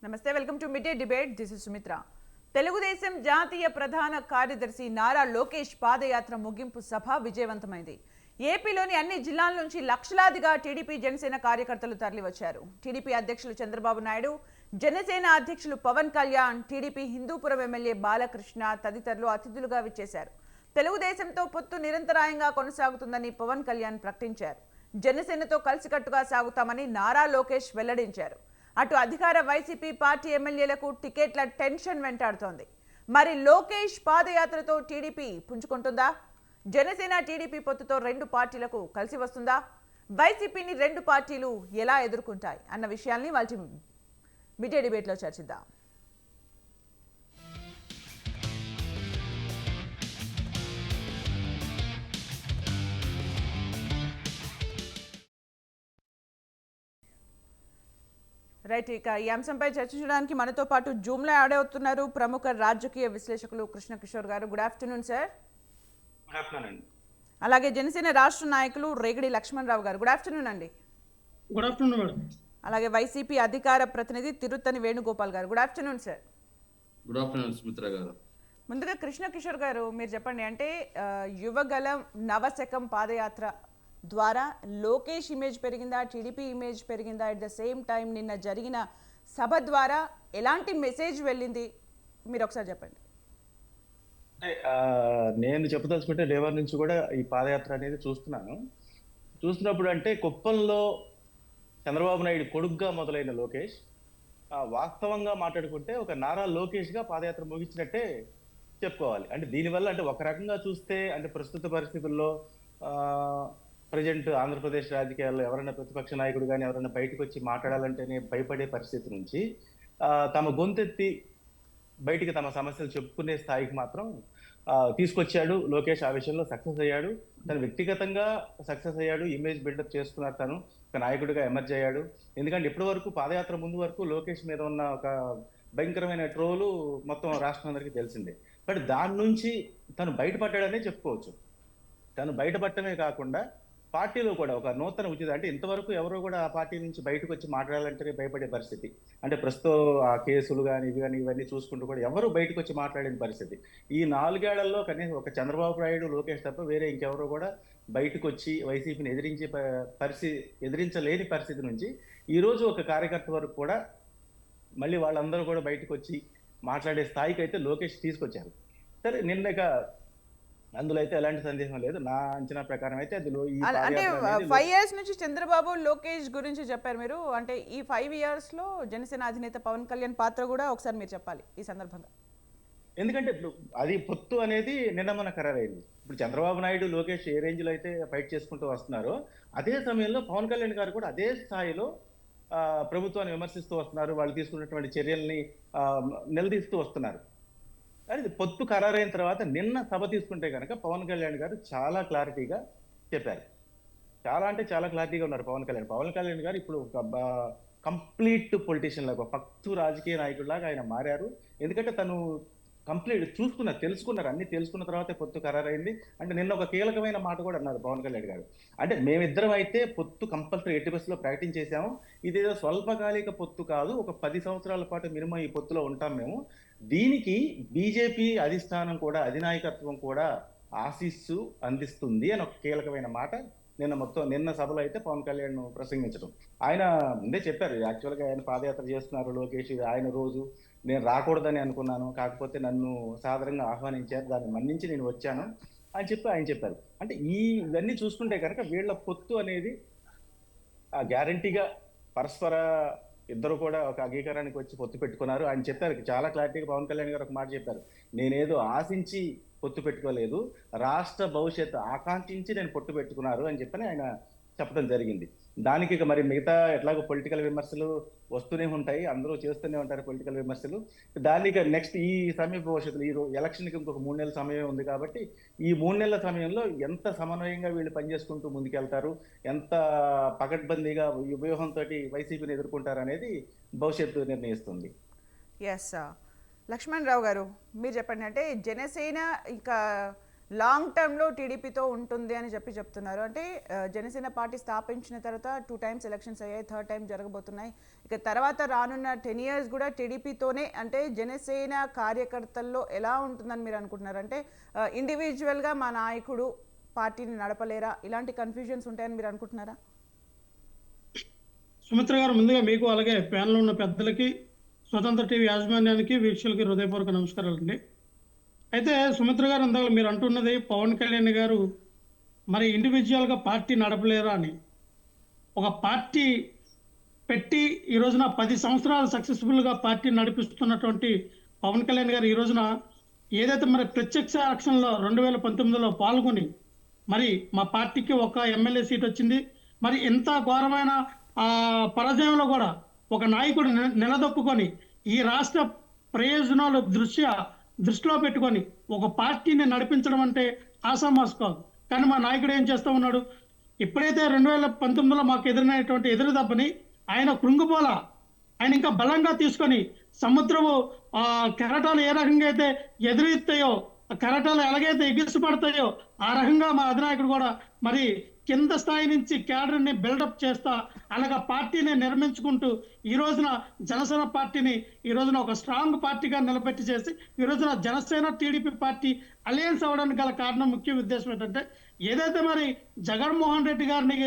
నమస్తే, welcome to mid day debate. This is Sumitra. Telugu Desam జాతీయ ప్రధాన కార్యదర్శి నారా లోకేష్ పాదయాత్ర ముగింపు సభ విజయవంతమైంది. ఏపీలోని అన్ని జిల్లాల నుంచి లక్షలాదిగా టీడీపీ జనసేన కార్యకర్తలు తరలివచ్చారు. టీడీపీ అధ్యక్షులు చంద్రబాబు నాయుడు, జనసేన అధ్యక్షులు పవన్ కళ్యాణ్, టీడీపీ హిందూపురం ఎమ్మెల్యే బాలకృష్ణ తదితరులు అతిథులుగా విచ్చేశారు. తెలుగుదేశంతో పొత్తు నిరంతరాయంగా కొనసాగుతుందని పవన్ కళ్యాణ్ ప్రకటించారు. జనసేనతో కలిసికట్టుగా సాగుతామని నారా లోకేష్ వెల్లడించారు. అటు అధికార వైసీపీ పార్టీ ఎమ్మెల్యేలకు టికెట్ల టెన్షన్ వెంటాడుతోంది. మరి లోకేష్ పాదయాత్రతో టీడీపీ పుంజుకుంటుందా? జనసేన టీడీపీ పొత్తుతో రెండు పార్టీలకు కలిసి వస్తుందా? వైసీపీని రెండు పార్టీలు ఎలా ఎదుర్కొంటాయి అన్న విషయాల్ని వాళ్ళ మిడ్ డే డిబేట్లో చర్చిద్దాం. రైట్, ఇక ఈ అంశంపై చర్చించడానికి మనతో పాటు జూమ్లో యాడ్ అవుతున్నారు ప్రముఖ రాజకీయ విశ్లేషకులు కృష్ణ కిషోర్ గారు. Good afternoon sir. అలాగే జనసేన రాష్ట్ర నాయకులు రేగడి లక్ష్మణరావు గారు. గుడ్ ఆఫ్టర్నూన్ అండి. Good afternoon madam. అలాగే వైసీపీ అధికార ప్రతినిధి తిరుత్తని వేణుగోపాల్ గారు. Good afternoon sir. Good afternoon Sumitra గారు. ముందుగా కృష్ణ కిషోర్ గారు, మీరు చెప్పండి. అంటే యువగలం నవశకం పాదయాత్ర ద్వారా లోకేష్ ఇమేజ్ పెరిగిందా, టీడీపీ ఇమేజ్ పెరిగిందా? అట్ ద సేమ్ టైం నిన్న జరిగిన సభ ద్వారా ఎలాంటి మెసేజ్ వెళ్ళింది, మీరు ఒకసారి చెప్పండి. నేను చెప్పదలుచుకుంటే లేవర్ నుంచి కూడా ఈ పాదయాత్ర అనేది చూస్తున్నప్పుడు అంటే కుప్పంలో చంద్రబాబు నాయుడు కొడుగ్గా మొదలైన లోకేష్ వాస్తవంగా మాట్లాడుకుంటే ఒక నారా లోకేష్గా పాదయాత్ర ముగించినట్టే చెప్పుకోవాలి. అంటే దీనివల్ల అంటే ఒక రకంగా చూస్తే అంటే ప్రస్తుత పరిస్థితుల్లో ప్రజెంట్ ఆంధ్రప్రదేశ్ రాజకీయాల్లో ఎవరైనా ప్రతిపక్ష నాయకుడు కానీ ఎవరైనా బయటకు వచ్చి మాట్లాడాలంటేనే భయపడే పరిస్థితి నుంచి తమ గొంతెత్తి బయటికి తమ సమస్యలు చెప్పుకునే స్థాయికి మాత్రం తీసుకొచ్చాడు లోకేష్. ఆ విషయంలో సక్సెస్ అయ్యాడు. తను వ్యక్తిగతంగా సక్సెస్ అయ్యాడు. ఇమేజ్ బిల్డప్ చేసుకున్నారు. తను ఒక నాయకుడిగా ఎమర్జ్ అయ్యాడు. ఎందుకంటే ఇప్పటి వరకు పాదయాత్ర ముందు వరకు లోకేష్ మీద ఉన్న ఒక భయంకరమైన ట్రోలు మొత్తం రాష్ట్రం అందరికీ తెలిసిందే. బట్ దాని నుంచి తను బయటపడ్డాడనే చెప్పుకోవచ్చు. తను బయటపడటమే కాకుండా పార్టీలో కూడా ఒక నూతన ఉచిత అంటే ఇంతవరకు ఎవరో కూడా ఆ పార్టీ నుంచి బయటకు వచ్చి మాట్లాడాలంటేనే భయపడే పరిస్థితి. అంటే ప్రస్తుతం ఆ కేసులు కానీ ఇవన్నీ చూసుకుంటూ కూడా ఎవరు బయటకు వచ్చి మాట్లాడిన పరిస్థితి. ఈ 4 ఏళ్లలో కనీసం ఒక చంద్రబాబు నాయుడు, లోకేష్ తప్ప వేరే ఇంకెవరో కూడా బయటకు వచ్చి వైసీపీని ఎదిరించలేని పరిస్థితి నుంచి ఈరోజు ఒక కార్యకర్త వరకు కూడా మళ్ళీ వాళ్ళందరూ కూడా బయటకు వచ్చి మాట్లాడే స్థాయికి అయితే లోకేష్ తీసుకొచ్చారు. సరే, నిన్నక అందులో అయితే ఎలాంటి సందేహం లేదు. నా అంచనా ప్రకారం అయితే అంటే 5 years నుంచి చంద్రబాబు లోకేష్ గురించి చెప్పారు మీరు. అంటే ఈ 5 years లో జనసేన అధినేత పవన్ కళ్యాణ్ పాత్ర కూడా ఒకసారి మీరు చెప్పాలి ఈ సందర్భంగా. ఎందుకంటే ఇప్పుడు అది పొత్తు అనేది నిన్న మన ఖరారైంది. ఇప్పుడు చంద్రబాబు నాయుడు, లోకేష్ ఏ రేంజ్ లో అయితే ఫైట్ చేసుకుంటూ వస్తున్నారో అదే సమయంలో పవన్ కళ్యాణ్ గారు కూడా అదే స్థాయిలో ప్రభుత్వాన్ని విమర్శిస్తూ వస్తున్నారు. వాళ్ళు తీసుకున్నటువంటి చర్యల్ని నిలదీస్తూ వస్తున్నారు. అది పొత్తు ఖరారైన తర్వాత నిన్న సభ తీసుకుంటే కనుక పవన్ కళ్యాణ్ గారు చాలా క్లారిటీగా చెప్పారు. చాలా అంటే చాలా క్లారిటీగా ఉన్నారు పవన్ కళ్యాణ్ గారు ఇప్పుడు ఒక కంప్లీట్ పొలిటీషియన్ లాగా, పక్తు రాజకీయ నాయకుడిలాగా ఆయన మారారు. ఎందుకంటే తను కంప్లీట్ తెలుసుకున్నారు. అన్ని తెలుసుకున్న తర్వాతే పొత్తు ఖరారైంది. అంటే నిన్న ఒక కీలకమైన మాట కూడా అన్నారు పవన్ కళ్యాణ్ గారు. అంటే మేమిద్దరం అయితే పొత్తు కంపల్సరీ ఎట్టి బస్సులో ప్రకటించేసాము. ఇదేదో స్వల్పకాలిక పొత్తు కాదు, ఒక 10 సంవత్సరాల పాటు మినిమం ఈ పొత్తులో ఉంటాం మేము. దీనికి బీజేపీ అధిష్టానం కూడా, అధినాయకత్వం కూడా ఆశీస్సు అందిస్తుంది అని ఒక కీలకమైన మాట నిన్న సభలో అయితే పవన్ కళ్యాణ్ ప్రసంగించడం. ఆయన ముందే చెప్పారు. యాక్చువల్గా ఆయన పాదయాత్ర చేస్తున్నారు లోకేష్, ఆయన రోజు నేను రాకూడదని అనుకున్నాను, కాకపోతే నన్ను సాదరంగా ఆహ్వానించారు, దాన్ని మన్నించి నేను వచ్చాను అని చెప్పి ఆయన చెప్పారు. అంటే ఇవన్నీ చూసుకుంటే కనుక వీళ్ళ పొత్తు అనేది గ్యారంటీగా పరస్పర ఇద్దరు కూడా ఒక అంగీకారానికి వచ్చి పొత్తు పెట్టుకున్నారు. ఆయన చెప్పారు చాలా క్లారిటీగా. పవన్ కళ్యాణ్ గారు ఒక మాట చెప్పారు, నేనేదో ఆశించి పొత్తు పెట్టుకోలేదు, రాష్ట్ర భవిష్యత్తు ఆకాంక్షించి నేను పొత్తు పెట్టుకున్నారు అని చెప్పని ఆయన చెప్పడం జరిగింది. దానికి ఇక మరి మిగతా ఎట్లాగో పొలిటికల్ విమర్శలు వస్తూనే ఉంటాయి, అందరూ చేస్తూనే ఉంటారు పొలిటికల్ విమర్శలు. దానికి నెక్స్ట్ ఈ సమీప భవిష్యత్తులో ఈ ఎలక్షన్కి ఇంకొక 3 నెలల సమయం ఉంది కాబట్టి ఈ 3 నెలల సమయంలో ఎంత సమన్వయంగా వీళ్ళు పనిచేసుకుంటూ ముందుకెళ్తారు, ఎంత పకడ్బందీగా వ్యూహంతో వైసీపీని ఎదుర్కొంటారు అనేది భవిష్యత్తు నిర్ణయిస్తుంది. ఎస్, లక్ష్మణ్ రావు గారు మీరు చెప్పండి. అంటే జనసేన ఇంకా లాంగ్ టర్మ్లో టీడీపీతో ఉంటుంది అని చెప్తున్నారు. అంటే జనసేన పార్టీ స్థాపించిన తర్వాత 2 times ఎలక్షన్స్ అయ్యాయి, 3rd time జరగబోతున్నాయి. ఇక తర్వాత రానున్న 10 years కూడా టీడీపీతోనే. అంటే జనసేన కార్యకర్తల్లో ఎలా ఉంటుందని మీరు అనుకుంటున్నారు? అంటే ఇండివిజువల్గా మా నాయకుడు పార్టీని నడపలేరా, ఇలాంటి కన్ఫ్యూజన్స్ ఉంటాయని మీరు అనుకుంటున్నారా? సుమిత్ర గారు, ముందుగా మీకు అలాగే ప్యానెల్ ఉన్న పెద్దలకి, స్వతంత్ర టీవీ యాజమాన్యానికి, వీక్షకులకి హృదయపూర్వక నమస్కారాలండి. అయితే సుమిత్ర గారు, ఇందాక మీరు అంటున్నది పవన్ కళ్యాణ్ గారు మరి ఇండివిజువల్గా పార్టీ నడపలేరా అని. ఒక పార్టీ పెట్టి ఈ రోజున 10 సంవత్సరాలు సక్సెస్ఫుల్గా పార్టీ నడిపిస్తున్నటువంటి పవన్ కళ్యాణ్ గారు ఈ రోజున ఏదైతే మరి ప్రత్యక్ష ఎలక్షన్లో 2019లో పాల్గొని మరి మా పార్టీకి ఒక ఎమ్మెల్యే సీట్ వచ్చింది. మరి ఎంత ఘోరమైన పరాజయంలో కూడా ఒక నాయకుడు నిలదొక్కుని ఈ రాష్ట్ర ప్రయోజనాల దృష్టిలో పెట్టుకొని ఒక పార్టీని నడిపించడం అంటే ఆసామాసు కాదు. కానీ మా నాయకుడు ఏం చేస్తూ ఉన్నాడు? ఎప్పుడైతే 2019లో మాకు ఎదురైనటువంటి ఎదురు దెబ్బని ఆయన కృంగిపోల, ఆయన ఇంకా బలంగా తీసుకొని సముద్రము కెరటాలు ఏ రకంగా అయితే ఎదురెత్తాయో, కెరటాలు ఎలాగైతే ఎగిసిపడతాయో ఆ రకంగా మా అధినాయకుడు కూడా మరి కింద స్థాయి నుంచి క్యాడర్ని బిల్డప్ చేస్తా అలాగా పార్టీని నిర్మించుకుంటూ ఈ రోజున జనసేన పార్టీని ఈ రోజున ఒక స్ట్రాంగ్ పార్టీగా నిలబెట్టి చేసి ఈ రోజున జనసేన టీడీపీ పార్టీ అలయన్స్ అవ్వడానికి గల కారణం, ముఖ్య ఉద్దేశం ఏంటంటే ఏదైతే మరి జగన్మోహన్ రెడ్డి గారిని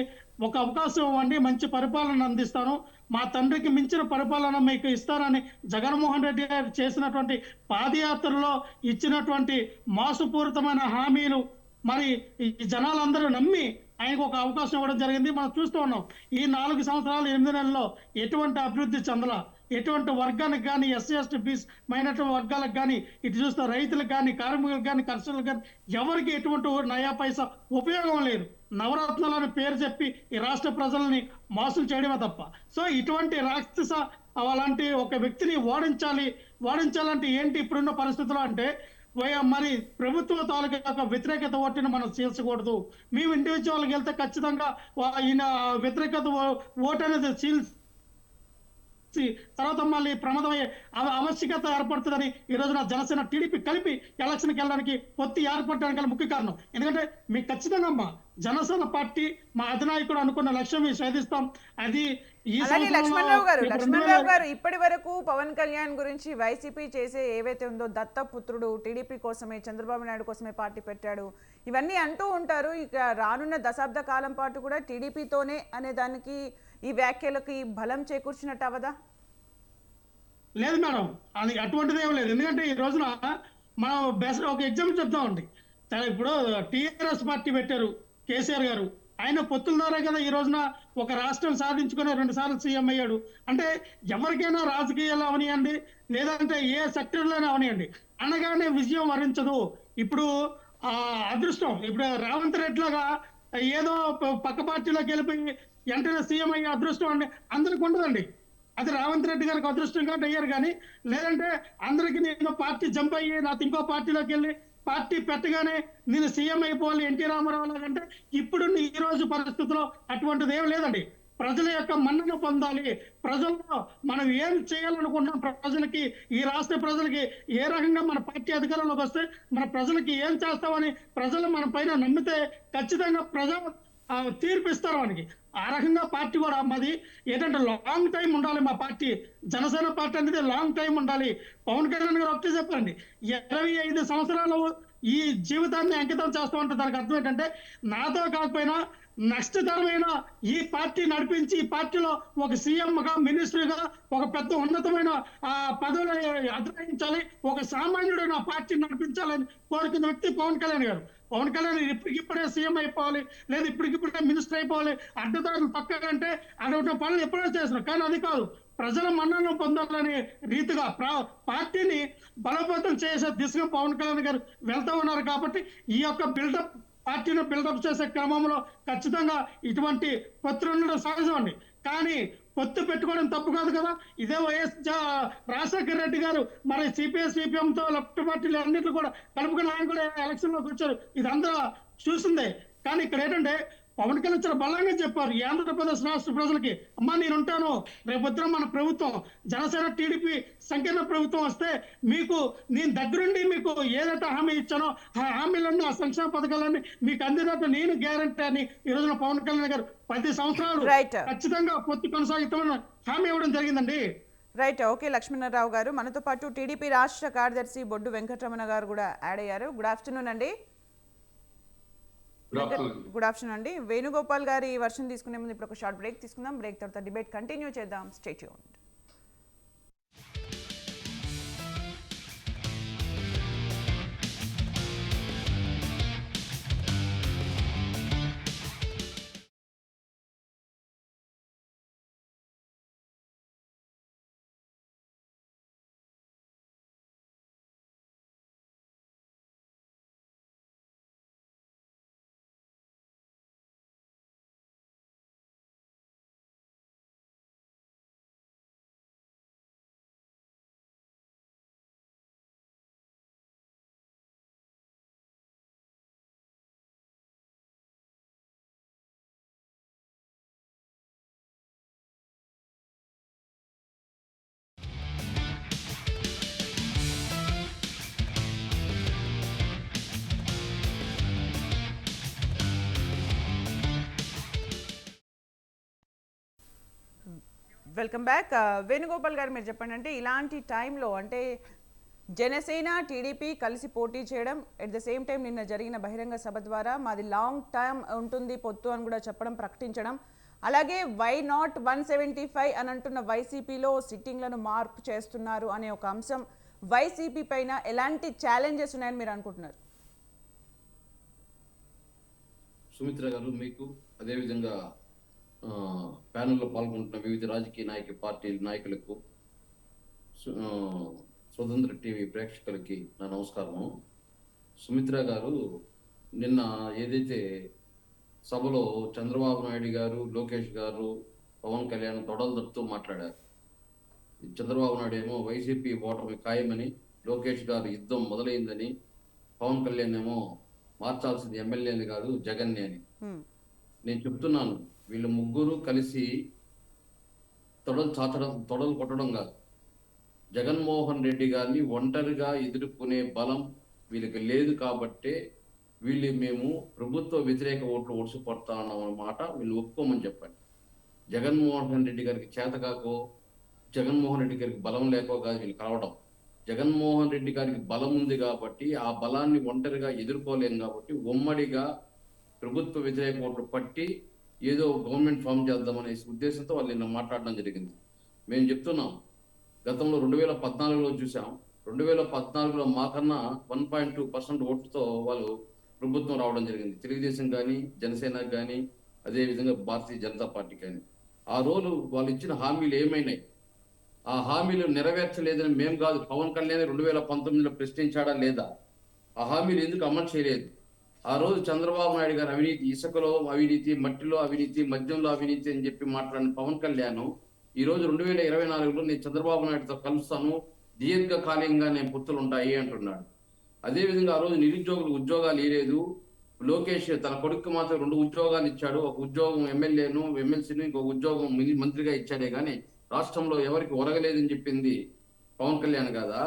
ఒక అవకాశం ఇవ్వండి, మంచి పరిపాలన అందిస్తాను, మా తండ్రికి మించిన పరిపాలన మీకు ఇస్తానని జగన్మోహన్ రెడ్డి గారు చేసినటువంటి పాదయాత్రలో ఇచ్చినటువంటి మోసపూరితమైన హామీలు మరి ఈ జనాలందరూ నమ్మి ఆయనకు ఒక అవకాశం ఇవ్వడం జరిగింది. మనం చూస్తూ ఉన్నాం ఈ 4 సంవత్సరాలు 8 నెలల్లో ఎటువంటి అభివృద్ధి చెందల, ఎటువంటి వర్గానికి కానీ, ఎస్సీ ఎస్టీ బీసీ మైనారిటీ వర్గాలకు కానీ, ఇటు చూస్తే రైతులకు కానీ, కార్మికులకు కానీ, కర్షకులకు కానీ ఎవరికి ఎటువంటి నయా పైసా ఉపయోగం లేదు. నవరత్నాలని పేరు చెప్పి ఈ రాష్ట్ర ప్రజల్ని మోసం చేయడమే తప్ప. సో ఇటువంటి రాక్షస అలాంటి ఒక వ్యక్తిని ఓడించాలంటే ఏంటి ఇప్పుడున్న పరిస్థితుల్లో అంటే మరి ప్రభుత్వ తాలూకా వ్యతిరేకత ఓటుని మనం చీల్చకూడదు. మేము ఇండివిజువల్కి వెళ్తే ఖచ్చితంగా ఈయన వ్యతిరేకత ఓటు అనేది తర్వాత మళ్ళీ ప్రమాదమయ్యే ఆవశ్యకత ఏర్పడుతుందని ఈ రోజున జనసేన టీడీపీ కలిపి ఎలక్షన్కి వెళ్ళడానికి పొత్తి ఏర్పడడానికి ముఖ్య కారణం. ఎందుకంటే మీకు ఖచ్చితంగా అమ్మా జనసేన పార్టీ మా అధినాయకుడు అనుకున్న లక్ష్యం సాధిస్తాం. అది లక్ష్మణరావు గారు ఇప్పటి వరకు పవన్ కళ్యాణ్ గురించి వైసీపీ చేసే ఏవైతే ఉందో దత్తపుత్రుడు టీడీపీ కోసమే, చంద్రబాబు నాయుడు కోసమే పార్టీ పెట్టాడు, ఇవన్నీ అంటూ ఉంటారు. ఇక రానున్న దశాబ్ద కాలం పాటు కూడా టీడీపీతోనే అనే దానికి ఈ వ్యాఖ్యలకి బలం చేకూర్చినట్టు అవదా? లేదు మేడం, అది అటువంటిది ఏం లేదు. ఎందుకంటే ఈ రోజున మనం బెస్ట్ ఒక ఎగ్జాంపుల్ చెప్తామండి. ఇప్పుడు టీఆర్ఎస్ పార్టీ పెట్టారు కేసీఆర్ గారు, ఆయన పొత్తుల ద్వారా కదా ఈ రోజున ఒక రాష్ట్రం సాధించుకుని 2 సార్లు సీఎం అయ్యాడు. అంటే ఎవరికైనా రాజకీయాలు అవనియండి, లేదంటే ఏ సెక్టర్లోనే అవనియండి, అనగానే విజయం వరించదు. ఇప్పుడు అదృష్టం, ఇప్పుడు రేవంత్ రెడ్డి లాగా ఏదో పక్క పార్టీలోకి వెళ్ళిపోయి వెంటనే సీఎం అయ్యే అదృష్టం అండి అందరికి ఉండదండి. అది రేవంత్ రెడ్డి గారికి అదృష్టం కాబట్టి అయ్యారు. కానీ లేదంటే అందరికి నేను పార్టీ జంప్ అయ్యి నాకు ఇంకో పార్టీలోకి వెళ్ళి పార్టీ పెట్టగానే నేను సీఎం అయిపోవాలి ఎన్టీ రామారావు లాగంటే ఇప్పుడు ఈ రోజు పరిస్థితుల్లో అటువంటిది ఏం లేదండి. ప్రజల యొక్క మన్నన పొందాలి. ప్రజల్లో మనం ఏం చేయాలనుకుంటున్నాం, ప్రజలకి ఈ రాష్ట్ర ప్రజలకి ఏ రకంగా మన పార్టీ అధికారంలోకి వస్తే మన ప్రజలకి ఏం చేస్తామని ప్రజలు మన పైన నమ్మితే ఖచ్చితంగా ప్రజలు తీర్పిస్తారు మనకి. ఆ రకంగా పార్టీ కూడా మాది ఏంటంటే లాంగ్ టైం ఉండాలి. మా పార్టీ జనసేన పార్టీ అనేది లాంగ్ టైం ఉండాలి. పవన్ కళ్యాణ్ గారు ఒకటే చెప్పండి, 25 సంవత్సరాలు ఈ జీవితాన్ని అంకితం చేస్తామంటే దానికి అర్థం ఏంటంటే నాతో కాకపోయినా నెక్స్ట్ తరమైన ఈ పార్టీ నడిపించి ఈ పార్టీలో ఒక సీఎంగా, మినిస్టర్గా ఒక పెద్ద ఉన్నతమైన పదవులు అధిరోహించాలి, ఒక సామాన్యుడైన పార్టీని నడిపించాలని కోరుకున్న వ్యక్తి పవన్ కళ్యాణ్ గారు. పవన్ కళ్యాణ్ ఇప్పటికిప్పుడే సీఎం అయిపోవాలి, లేదా ఇప్పటికిప్పుడే మినిస్టర్ అయిపోవాలి, అడ్డదారులు పక్కకంటే అటువంటి పనులు ఎప్పుడో చేస్తున్నారు. కానీ అది కాదు, ప్రజల మన్ననను పొందాలనే రీతిగా పార్టీని బలోపేతం చేసే దిశగా పవన్ కళ్యాణ్ గారు వెళ్తూ ఉన్నారు. కాబట్టి ఈ యొక్క పార్టీని బిల్డప్ చేసే క్రమంలో ఖచ్చితంగా ఇటువంటి పొత్తులు ఉండడం సహజం అండి. కానీ పొత్తు పెట్టుకోవడం తప్పు కాదు కదా. ఇదే వైఎస్ రాజశేఖర రెడ్డి గారు మరి సిపిఎస్ సిపిఎంతో లెఫ్ట్ పార్టీలు అన్నింటిలో కూడా కలుపుకుని ఆయన కూడా ఎలక్షన్లోకి వచ్చారు. ఇది అందరూ చూసిందే. కానీ ఇక్కడ ఏంటంటే పవన్ కళ్యాణ్ చాలా బలంగా చెప్పారు ఈ ఆంధ్రప్రదేశ్ రాష్ట్ర ప్రజలకి, అమ్మా నేనుంటాను, రేపొద్దున మన ప్రభుత్వం జనసేన టీడీపీ సంకీర్ణ ప్రభుత్వం వస్తే మీకు నేను దగ్గరుండి మీకు ఏదైతే హామీ ఇచ్చానో ఆ హామీలన్నీ, ఆ సంక్షేమ పథకాలన్నీ మీకు అందేటట్టు నేను గ్యారంటీ అని ఈ రోజున పవన్ కళ్యాణ్ గారు 10 సంవత్సరాలు రైట్ ఖచ్చితంగా పొత్తు కొనసాగుతామని హామీ ఇవ్వడం జరిగిందండి. రైట్ ఓకే లక్ష్మణరావు గారు, మనతో పాటు టీడీపీ రాష్ట్ర కార్యదర్శి బొడ్డు వెంకటరమణ గారు కూడా యాడ్ అయ్యారు. గుడ్ ఆఫ్టర్నూన్ అండి. గుడ్ ఆఫ్టర్నూన్ అండి. వేణుగోపాల్ గారి వర్షన్ తీసుకునే ముందు ఇప్పుడు ఒక షార్ట్ బ్రేక్ తీసుకుందాం. బ్రేక్ తర్వాత డిబేట్ కంటిన్యూ చేద్దాం. Stay tuned. Welcome back. Venugopal గారు మీరు చెప్పండి, అంటే ఇలాంటి టైంలో అంటే జనసేన టీడీపీ కలిసి పోటీ చేయడం, ఎట్ ద సేమ్ టైం నిన్న జరిగిన బహిరంగ సభ ద్వారా మాది లాంగ్ టర్మ్ ఉంటుంది పొత్తు అని కూడా చెప్పడం, ప్రకటించడం, అలాగే వై నాట్ 175 అని అంటున్న వైసీపీలో సిట్టింగ్లను మార్పు చేస్తున్నారు అనే ఒక అంశం వైసీపీ పైన ఎలాంటి ఛాలెంజెస్ ఉన్నాయని మీరు అనుకుంటున్నారు? సుమిత్ర గారు, మీకు అదేవిధంగా ప్యానెల్లో పాల్గొంటున్న వివిధ రాజకీయ పార్టీల నాయకులకు, స్వతంత్ర టీవీ ప్రేక్షకులకి నా నమస్కారము. సుమిత్ర గారు, నిన్న ఏదైతే సభలో చంద్రబాబు నాయుడు గారు, లోకేష్ గారు, పవన్ కళ్యాణ్ తొడలు తప్పుతూ మాట్లాడారు. చంద్రబాబు నాయుడు ఏమో వైసీపీ ఓటమి ఖాయమని, లోకేష్ గారు యుద్ధం మొదలైందని, పవన్ కళ్యాణ్ ఏమో మార్చాల్సింది ఎమ్మెల్యేలు కాదు జగన్ని అని. నేను చెప్తున్నాను, వీళ్ళు ముగ్గురు కలిసి తొడలు కొట్టడం కాదు, జగన్మోహన్ రెడ్డి గారిని ఒంటరిగా ఎదుర్కొనే బలం వీళ్ళకి లేదు కాబట్టే మేము ప్రభుత్వ వ్యతిరేక ఓట్లు ఓడిసిపడతా ఉన్నాం అన్నమాట వీళ్ళు ఒప్పుకోమని చెప్పండి. జగన్మోహన్ రెడ్డి గారికి చేతకాకో, జగన్మోహన్ రెడ్డి గారికి బలం లేకో కాదు వీళ్ళు కలవడం. జగన్మోహన్ రెడ్డి గారికి బలం ఉంది కాబట్టి ఆ బలాన్ని ఒంటరిగా ఎదుర్కోలేం కాబట్టి ఉమ్మడిగా ప్రభుత్వ వ్యతిరేక ఓట్లు పట్టి ఏదో గవర్నమెంట్ ఫామ్ చేద్దామనే ఉద్దేశంతో వాళ్ళు నిన్న మాట్లాడడం జరిగింది. మేము చెప్తున్నాం, గతంలో 2014లో చూసాం, 2014లో మాకన్నా 1.2% ఓట్లతో వాళ్ళు ప్రభుత్వం రావడం జరిగింది. తెలుగుదేశం కానీ, జనసేన కానీ, అదేవిధంగా భారతీయ జనతా పార్టీ కానీ. ఆ రోజు వాళ్ళు ఇచ్చిన హామీలు ఏమైనాయి? ఆ హామీలు నెరవేర్చలేదని మేము కాదు, పవన్ కళ్యాణ్ 2019లో ప్రశ్నించాడా లేదా? ఆ హామీలు ఎందుకు అమలు చేయలేదు? ఆ రోజు చంద్రబాబు నాయుడు గారు అవినీతి, ఇసుకలో అవినీతి, మట్టిలో అవినీతి, మద్యంలో అవినీతి అని చెప్పి మాట్లాడిన పవన్ కళ్యాణ్ ఈ రోజు 2024లో నేను చంద్రబాబు నాయుడుతో కలుస్తాను, దీర్ఘకాలికంగా నేను పొత్తులు ఉంటాయి అంటున్నాడు. అదేవిధంగా ఆ రోజు నిరుద్యోగులు ఉద్యోగాలు ఇవ్వలేదు. లోకేష్ తన కొడుకు మాత్రం 2 ఉద్యోగాలు ఇచ్చాడు. ఒక ఉద్యోగం ఎమ్మెల్యేను, ఎమ్మెల్సీను, ఇంకొక ఉద్యోగం మంత్రిగా ఇచ్చాడే కానీ రాష్ట్రంలో ఎవరికి ఒరగలేదని చెప్పింది పవన్ కళ్యాణ్ కాదా?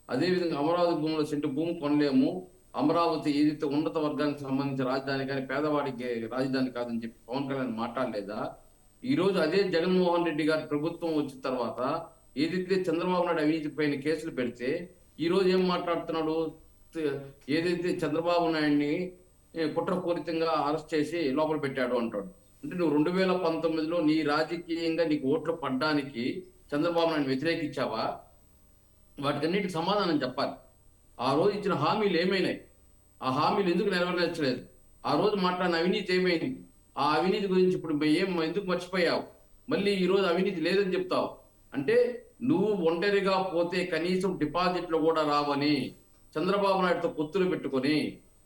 అదేవిధంగా అమరావతి భూమిలో సెంటు భూమి కొనలేము, అమరావతి ఏదైతే ఉన్నత వర్గానికి సంబంధించిన రాజధాని కానీ పేదవాడికి రాజధాని కాదని చెప్పి పవన్ కళ్యాణ్ మాట్లాడలేదా? ఈ రోజు అదే జగన్మోహన్ రెడ్డి గారి ప్రభుత్వం వచ్చిన తర్వాత ఏదైతే చంద్రబాబు నాయుడు అవినీతి పైన కేసులు పెడితే ఈ రోజు ఏం మాట్లాడుతున్నాడు? ఏదైతే చంద్రబాబు నాయుడిని కుట్రపూరితంగా అరెస్ట్ చేసి లోపల పెట్టాడు అంటాడు. అంటే నువ్వు 2019లో నీ రాజకీయంగా నీకు ఓట్లు పడ్డానికి చంద్రబాబు నాయుడు వ్యతిరేకించావా? వాటికన్నిటికి సమాధానం చెప్పాలి. ఆ రోజు ఇచ్చిన హామీలు ఏమైనాయి? ఆ హామీలు ఎందుకు నెరవేర్చలేదు? ఆ రోజు మాట్లాడిన అవినీతి ఏమైంది? ఆ అవినీతి గురించి ఇప్పుడు ఎందుకు మర్చిపోయావు? మళ్ళీ ఈ రోజు అవినీతి లేదని చెప్తావు. అంటే నువ్వు ఒంటరిగా పోతే కనీసం డిపాజిట్లు కూడా రావని చంద్రబాబు నాయుడుతో పొత్తులు పెట్టుకొని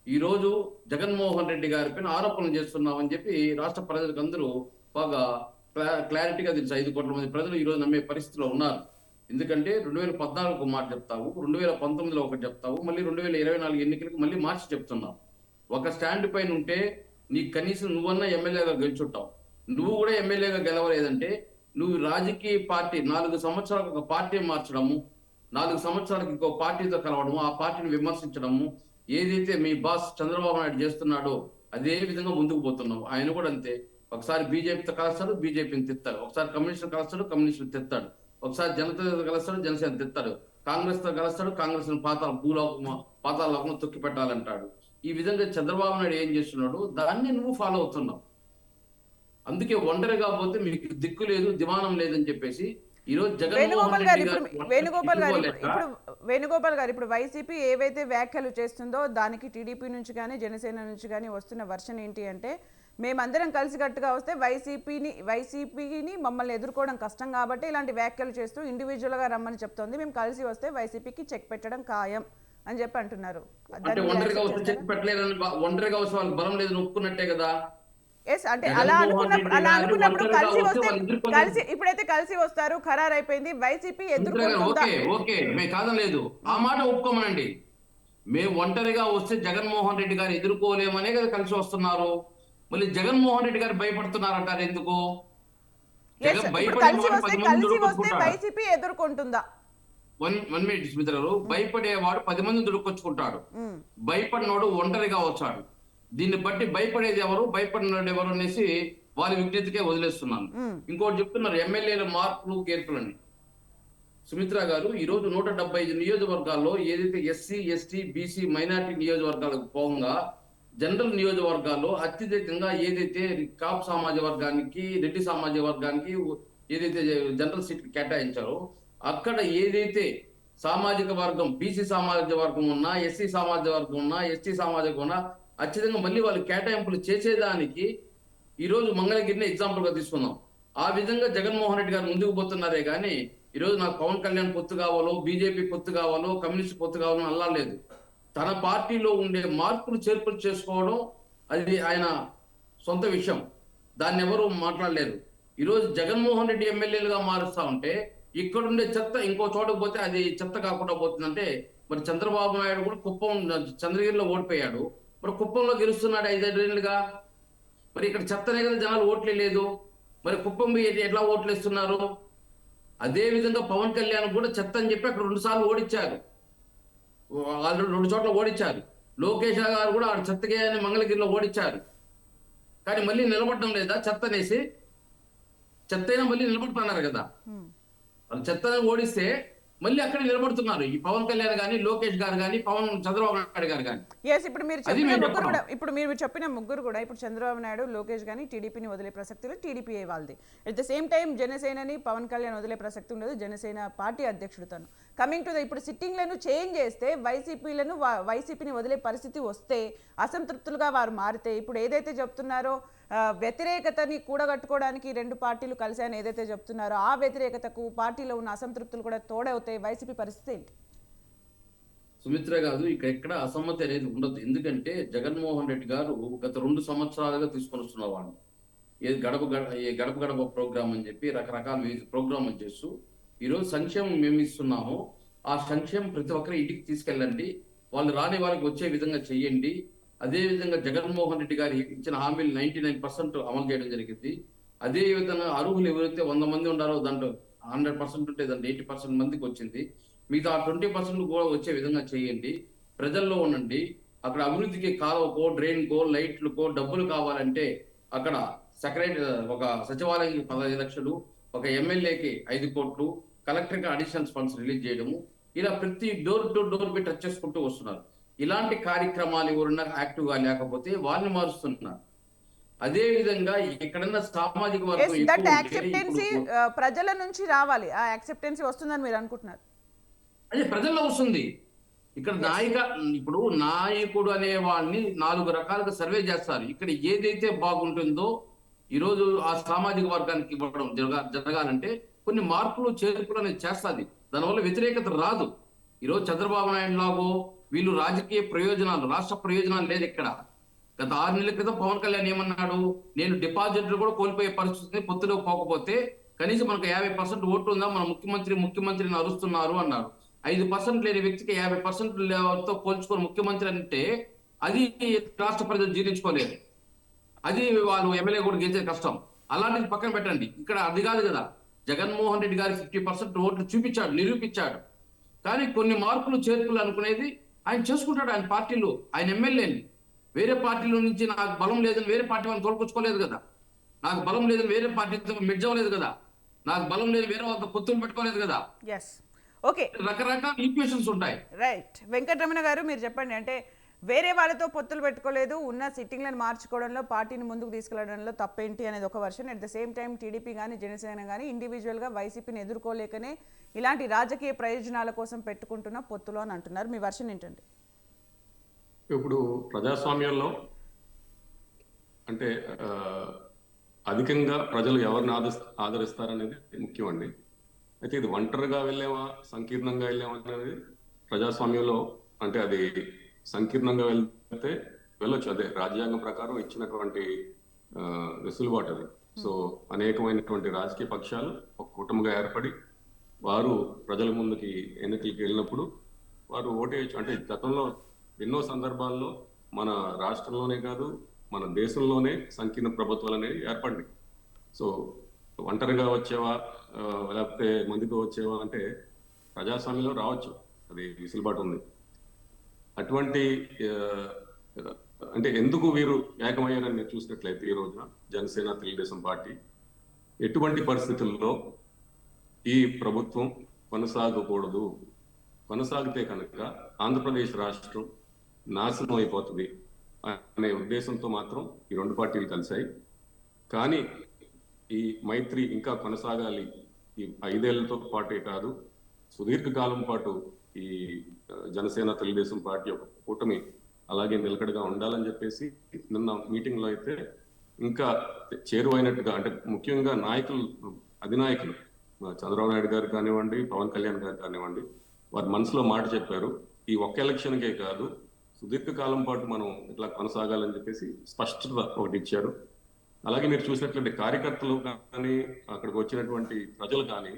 ఈ రోజు జగన్మోహన్ రెడ్డి గారి పైన ఆరోపణలు చేస్తున్నామని చెప్పి రాష్ట్ర ప్రజలకు అందరూ బాగా క్లారిటీగా తెలుసు. 5 కోట్ల మంది ప్రజలు ఈ రోజు నమ్మే పరిస్థితిలో ఉన్నారు. ఎందుకంటే 2014 ఒక మాట చెప్తావు, 2019లో ఒకటి చెప్తావు, మళ్ళీ 2024 ఎన్నికలకు మళ్ళీ మార్చి చెప్తున్నావు. ఒక స్టాండ్ పైన ఉంటే నీకు కనీసం నువ్వన్నా ఎమ్మెల్యేగా గెలుచుంటావు. నువ్వు కూడా ఎమ్మెల్యేగా గెలవలేదంటే నువ్వు రాజకీయ పార్టీ 4 సంవత్సరాలకు ఒక పార్టీ మార్చడము, 4 సంవత్సరాలకు ఇంకో పార్టీతో కలవడము, ఆ పార్టీని విమర్శించడము, ఏదైతే మీ బాస్ చంద్రబాబు నాయుడు చేస్తున్నాడో అదే విధంగా ముందుకు పోతున్నావు. ఆయన కూడా అంతే. ఒకసారి బీజేపీతో కలుస్తాడు, బీజేపీని తిత్తాడు. ఒకసారి కమ్యూనిస్టులు కలుస్తాడు, కమ్యూనిస్టులు తిత్తాడు. ఒకసారి జనతాతో కలుస్తాడు, జనసేన తిత్తాడు. కాంగ్రెస్ తో కలుస్తాడు, కాంగ్రెస్ పాతాళలోకం తొక్కి పెట్టాలంటాడు. ఈ విధంగా చంద్రబాబు నాయుడు ఏం చేస్తున్నాడు దాన్ని నువ్వు ఫాలో అవుతున్నావు. అందుకే ఒంటరిగా పోతే మీకు దిక్కు లేదు, దివానం లేదని చెప్పేసి ఈ రోజు వేణుగోపాల్ గారు ఇప్పుడు వైసీపీ ఏవైతే వ్యాఖ్యలు చేస్తుందో దానికి టీడీపీ నుంచి కానీ జనసేన నుంచి కానీ వస్తున్న వర్షన్ ఏంటి అంటే, మేమందరం కలిసికట్టుగా వస్తే వైసీపీని మమ్మల్ని ఎదుర్కోవడం కష్టం కాబట్టి ఇలాంటి వ్యాఖ్యలు చేస్తూ ఇండివిజువల్గా రమ్మని చెప్తోంది. మేము కలిసి వస్తే వైసీపీకి చెక్ పెట్టడం ఖాయం అని చెప్పి అంటున్నారు. ఒంటరిగా వస్తే చెక్ పెట్టలేదని, ఒంటరిగా వస్తే వాళ్ళకి బలం లేదని ఒప్పుకున్నట్టే కదా. అంటే అలా అనుకున్నప్పుడు కలిసి ఇప్పుడైతే కలిసి వస్తారు, ఖరారు అయిపోయింది. వైసీపీ ఎదుర్కొంటుందా? ఓకే, మేము కాదనలేదు, ఆ మాట ఒప్పుకోమనండి. మేము ఒంటరిగా వస్తే జగన్మోహన్ రెడ్డి గారు ఎదుర్కోలేమనే కదా కలిసి వస్తున్నారు. మళ్ళీ జగన్మోహన్ రెడ్డి గారు భయపడుతున్నారంటారు ఎందుకు? కలిసి వస్తే వైసీపీ ఎదుర్కొంటుందా? 1 minute స్మిత గారు. భయపడేవాడు 10 మంది దుడుకొచ్చుకుంటాడు, భయపడినోడు ఒంటరిగా వచ్చాడు. దీన్ని బట్టి భయపడేది ఎవరు, భయపడినోడు ఎవరు అనేసి వాళ్ళ విజ్ఞతకే వదిలేస్తున్నాను. ఇంకోటి చెప్తున్నారు ఎమ్మెల్యేల మార్పులు కేర్పులని. సుమిత్ర గారు, ఈ రోజు 175 నియోజకవర్గాల్లో ఏదైతే ఎస్సీ, ఎస్టీ, బీసీ, మైనారిటీ నియోజకవర్గాలకు పోగా జనరల్ నియోజకవర్గాల్లో అత్యధికంగా ఏదైతే కాపు సమాజ వర్గానికి, రెడ్డి సమాజ వర్గానికి ఏదైతే జనరల్ సీట్ కేటాయించారో అక్కడ ఏదైతే సామాజిక వర్గం, బీసీ సామాజిక వర్గం ఉన్నా, ఎస్సీ సామాజిక వర్గం ఉన్నా, ఎస్టీ సామాజిక ఉన్నా అత్యధికంగా మళ్ళీ వాళ్ళు కేటాయింపులు చేసేదానికి ఈరోజు మంగళగిరిని ఎగ్జాంపుల్ గా తీసుకుందాం. ఆ విధంగా జగన్మోహన్ రెడ్డి గారు ముందుకు పోతున్నారే కానీ ఈరోజు నాకు పవన్ కళ్యాణ్ పొత్తు కావాలో, బీజేపీ పొత్తు కావాలో, కమ్యూనిస్ట్ పొత్తు కావాలో అల్లాలేదు. తన పార్టీలో ఉండే మార్పులు చేర్పులు చేసుకోవడం అది ఆయన సొంత విషయం, దాన్ని ఎవరు మాట్లాడలేరు. ఈరోజు జగన్మోహన్ రెడ్డి ఎమ్మెల్యేలుగా మారుస్తా ఉంటే ఇక్కడుండే చెత్త ఇంకో చోటకు పోతే అది చెత్త కాకుండా పోతుందంటే, మరి చంద్రబాబు నాయుడు కూడా కుప్పం చంద్రగిరిలో ఓడిపోయాడు, మరి కుప్పంలో గెలుస్తున్నాడు 5 ఏళ్ళుగా. మరి ఇక్కడ చెత్తనే కదా జనాలు ఓట్లే లేదు, మరి కుప్పం ఎట్లా ఓట్లు ఇస్తున్నారు? అదే విధంగా పవన్ కళ్యాణ్ కూడా చెత్త అని చెప్పి అక్కడ 2 సార్లు ఓడించారు, వాళ్ళు 2 చోట్ల ఓడించారు. లోకేష్ గారు కూడా ఆడ చెత్తగే అని మంగళగిరిలో ఓడించారు. కానీ మళ్ళీ నిలబడడం లేదా? చెత్త అనేసి చెత్త అయినా మళ్ళీ నిలబడుతున్నారు కదా. వాళ్ళు చెత్తని ఓడిస్తే మళ్ళీ అక్కడ నిలబడుతున్నారు ఈ పవన్ కళ్యాణ్ గాని, లోకేష్ గారు గాని, చంద్రబాబు నాయుడు గారు గాని. ఇప్పుడు మీరు చెప్పిన ముగ్గురు కూడా ఇప్పుడు చంద్రబాబు నాయుడు, లోకేష్ గాని టీడీపీని వదిలే ప్రసక్తి లేదు, టీడీపీ వాళ్ళది. అట్ ద సేమ్ టైం జనసేనని పవన్ కళ్యాణ్ వదిలే ప్రసక్తి ఉండదు, జనసేన పార్టీ అధ్యక్షుడు తను. కమింగ్ టు ఇప్పుడు సిట్టింగ్లను చేంజ్ చేస్తే వైసీపీని వదిలే పరిస్థితి వస్తే, అసంతృప్తులుగా వారు మారితే, ఇప్పుడు ఏదైతే చెప్తున్నారో వ్యతిరేకతని కూడగట్టుకోవడానికి 2 పార్టీలు కలిసాయని ఏదైతే చెప్తున్నారో ఆ వ్యతిరేకతకు పార్టీలో ఉన్న అసంతృప్తులు కూడా తోడవుతాయి. వైసీపీ పరిస్థితి ఏంటి? సుమిత్ర గారు, ఇక్కడ ఎక్కడ అసమ్మతి అనేది ఉండదు. ఎందుకంటే జగన్మోహన్ రెడ్డి గారు గత 2 సంవత్సరాలుగా తీసుకొని వస్తున్న వాళ్ళు గడప గడప ప్రోగ్రామ్ అని చెప్పి రకరకాల ప్రోగ్రామ్ చేస్తూ ఈరోజు సంక్షేమం మేము ఇస్తున్నాము, ఆ సంక్షేమం ప్రతి ఒక్కరి ఇంటికి తీసుకెళ్ళండి, వాళ్ళు రాని వారికి వచ్చే విధంగా చెయ్యండి. అదే విధంగా జగన్మోహన్ రెడ్డి గారు ఇచ్చిన హామీలు 99% అమలు చేయడం జరిగింది. అదే విధంగా అర్హులు ఎవరైతే 100 మంది ఉండారో దాంట్లో 100% ఉంటే దాంట్లో 80% మందికి వచ్చింది. మిగతా 20% కూడా వచ్చే విధంగా చేయండి, ప్రజల్లో ఉండండి. అక్కడ అభివృద్ధికి కాలువకో, డ్రైన్కో, లైట్లకో డబ్బులు కావాలంటే అక్కడ ఒక సచివాలయానికి 15 లక్షలు, ఒక ఎమ్మెల్యేకి 5 కోట్లు, కలెక్టర్కి అడిషనల్ ఫండ్స్ రిలీజ్ చేయడము, ఇలా ప్రతి డోర్ టు డోర్ పెట్టి టచ్ చేసుకుంటూ వస్తున్నారు. ఇలాంటి కార్యక్రమాలు ఎవరున్నా యాక్టివ్ గా లేకపోతే వాళ్ళని మారుస్తున్నారు. అదే విధంగా ఎక్కడన్నా సామాజిక వర్గం ప్రజల నుంచి రావాలి, ఆ యాక్సెప్టెన్సీ వస్తుందని మీరు అనుకుంటున్నారు? అదే ప్రజల్లో వస్తుంది. ఇక్కడ ఇప్పుడు నాయకుడు అనే వాళ్ళని 4 రకాలుగా సర్వే చేస్తారు. ఇక్కడ ఏదైతే బాగుంటుందో ఈరోజు ఆ సామాజిక వర్గానికి ఇవ్వడం జరగాలంటే కొన్ని మార్పులు చేర్పులు అనేది చేస్తుంది. దానివల్ల వ్యతిరేకత రాదు. ఈరోజు చంద్రబాబు నాయుడు లాగో వీళ్ళు రాజకీయ ప్రయోజనాలు, రాష్ట్ర ప్రయోజనాలు లేదు ఇక్కడ. గత 6 నెలల క్రితం పవన్ కళ్యాణ్ ఏమన్నాడు, నేను డిపాజిట్లు కూడా కోల్పోయే పరిస్థితిని పొత్తులో పోకపోతే కనీసం మనకు 50% ఓట్లు ఉందా, మన ముఖ్యమంత్రిని అరుస్తున్నారు అన్నారు. 5% లేని వ్యక్తికి 50% తో పోల్చుకొని ముఖ్యమంత్రి అంటే అది రాష్ట్ర ప్రజలు జీర్ణించుకోలేదు. అది వాళ్ళు ఎమ్మెల్యే కూడా గెలిచేది కష్టం. అలాంటిది పక్కన పెట్టండి. ఇక్కడ అది కాదు కదా, జగన్మోహన్ రెడ్డి గారికి 50% ఓట్లు చూపించాడు, నిరూపించాడు. కానీ కొన్ని మార్పులు చేర్పులు అనుకునేది ఆయన చేసుకుంటాడు. ఆయన పార్టీలో ఆయన ఎమ్మెల్యేని వేరే పార్టీలో నుంచి నాకు బలం లేదని వేరే పార్టీ వాళ్ళని తోలుకొచ్చుకోలేదు కదా, నాకు బలం లేదని వేరే పార్టీతో మెడ్జ్ అవ్వలేదు కదా, నాకు బలం లేదు వేరే వాళ్ళతో పొత్తులు పెట్టుకోలేదు కదా. ఎస్, ఓకే, రకరకాల ఈక్వేషన్స్ ఉంటాయి. రైట్. వెంకటరమణ గారు మీరు చెప్పండి, అంటే వేరే వాళ్ళతో పొత్తులు పెట్టుకోలేదు, ఉన్న సిట్టింగ్లను మార్చుకోవడంలో పార్టీని ముందుకు తీసుకెళ్లడంలో తప్పేంటి అనేది ఒక version. At the same time TDP కానీ జనసేన కానీ ఇండివిజువల్గా వైసీపీని ఎదుర్కోలేకనే ఇలాంటి రాజకీయ ప్రయోజనాల కోసం పెట్టుకుంటున్న పొత్తులు అని అంటున్నారు. మీ వర్షన్ ఏంటండి? ఇప్పుడు ప్రజాస్వామ్యంలో అంటే అధికంగా ప్రజలు ఎవరిని ఆదరిస్తారనేది ముఖ్యమండి. అయితే ఇది ఒంటరిగా వెళ్ళామా సంకీర్ణంగా వెళ్ళామా అనేది ప్రజాస్వామ్యంలో, అంటే అది సంకీర్ణంగా వెళ్తే వెళ్ళొచ్చు, అదే రాజ్యాంగం ప్రకారం ఇచ్చినటువంటి వెసులుబాటు అది. సో అనేకమైనటువంటి రాజకీయ పక్షాలు ఒక కూటమిగా ఏర్పడి వారు ప్రజల ముందుకి ఎన్నికలకు వెళ్ళినప్పుడు వారు ఓటేయచ్చు. అంటే గతంలో ఎన్నో సందర్భాల్లో మన రాష్ట్రంలోనే కాదు మన దేశంలోనే సంకీర్ణ ప్రభుత్వాలు అనేవి ఏర్పడినాయి. సో ఒంటరిగా వచ్చేవా లేకపోతే మందితో వచ్చేవా అంటే ప్రజాస్వామ్యంలో రావచ్చు, అది వెసులుబాటు ఉంది. అటువంటి అంటే ఎందుకు వీరు ఏకమయ్యారని మీరు చూసినట్లయితే ఈ రోజున జనసేన తెలుగుదేశం పార్టీ ఎటువంటి పరిస్థితుల్లో ఈ ప్రభుత్వం కొనసాగకూడదు, కొనసాగితే కనుక ఆంధ్రప్రదేశ్ రాష్ట్రం నాశనం అయిపోతుంది అనే ఉద్దేశంతో మాత్రం ఈ రెండు పార్టీలు కలిశాయి. కానీ ఈ మైత్రి ఇంకా కొనసాగాలి, ఈ 5 ఏళ్లతో పాటే కాదు సుదీర్ఘకాలం పాటు ఈ జనసేన తెలుగుదేశం పార్టీ యొక్క కూటమి అలాగే నిలకడగా ఉండాలని చెప్పేసి నిన్న మీటింగ్ లో అయితే ఇంకా చేరువైనట్టుగా, అంటే ముఖ్యంగా నాయకులు, అధినాయకులు చంద్రబాబు నాయుడు గారు కానివ్వండి, పవన్ కళ్యాణ్ గారు కానివ్వండి, వారి మనసులో మాట చెప్పారు. ఈ ఒక్క ఎలక్షన్కే కాదు సుదీర్ఘకాలం పాటు మనం ఇట్లా కొనసాగాలని చెప్పేసి స్పష్టత ఒకటి ఇచ్చారు. అలాగే మీరు చూసినట్లయితే కార్యకర్తలు కానీ అక్కడికి వచ్చినటువంటి ప్రజలు కానీ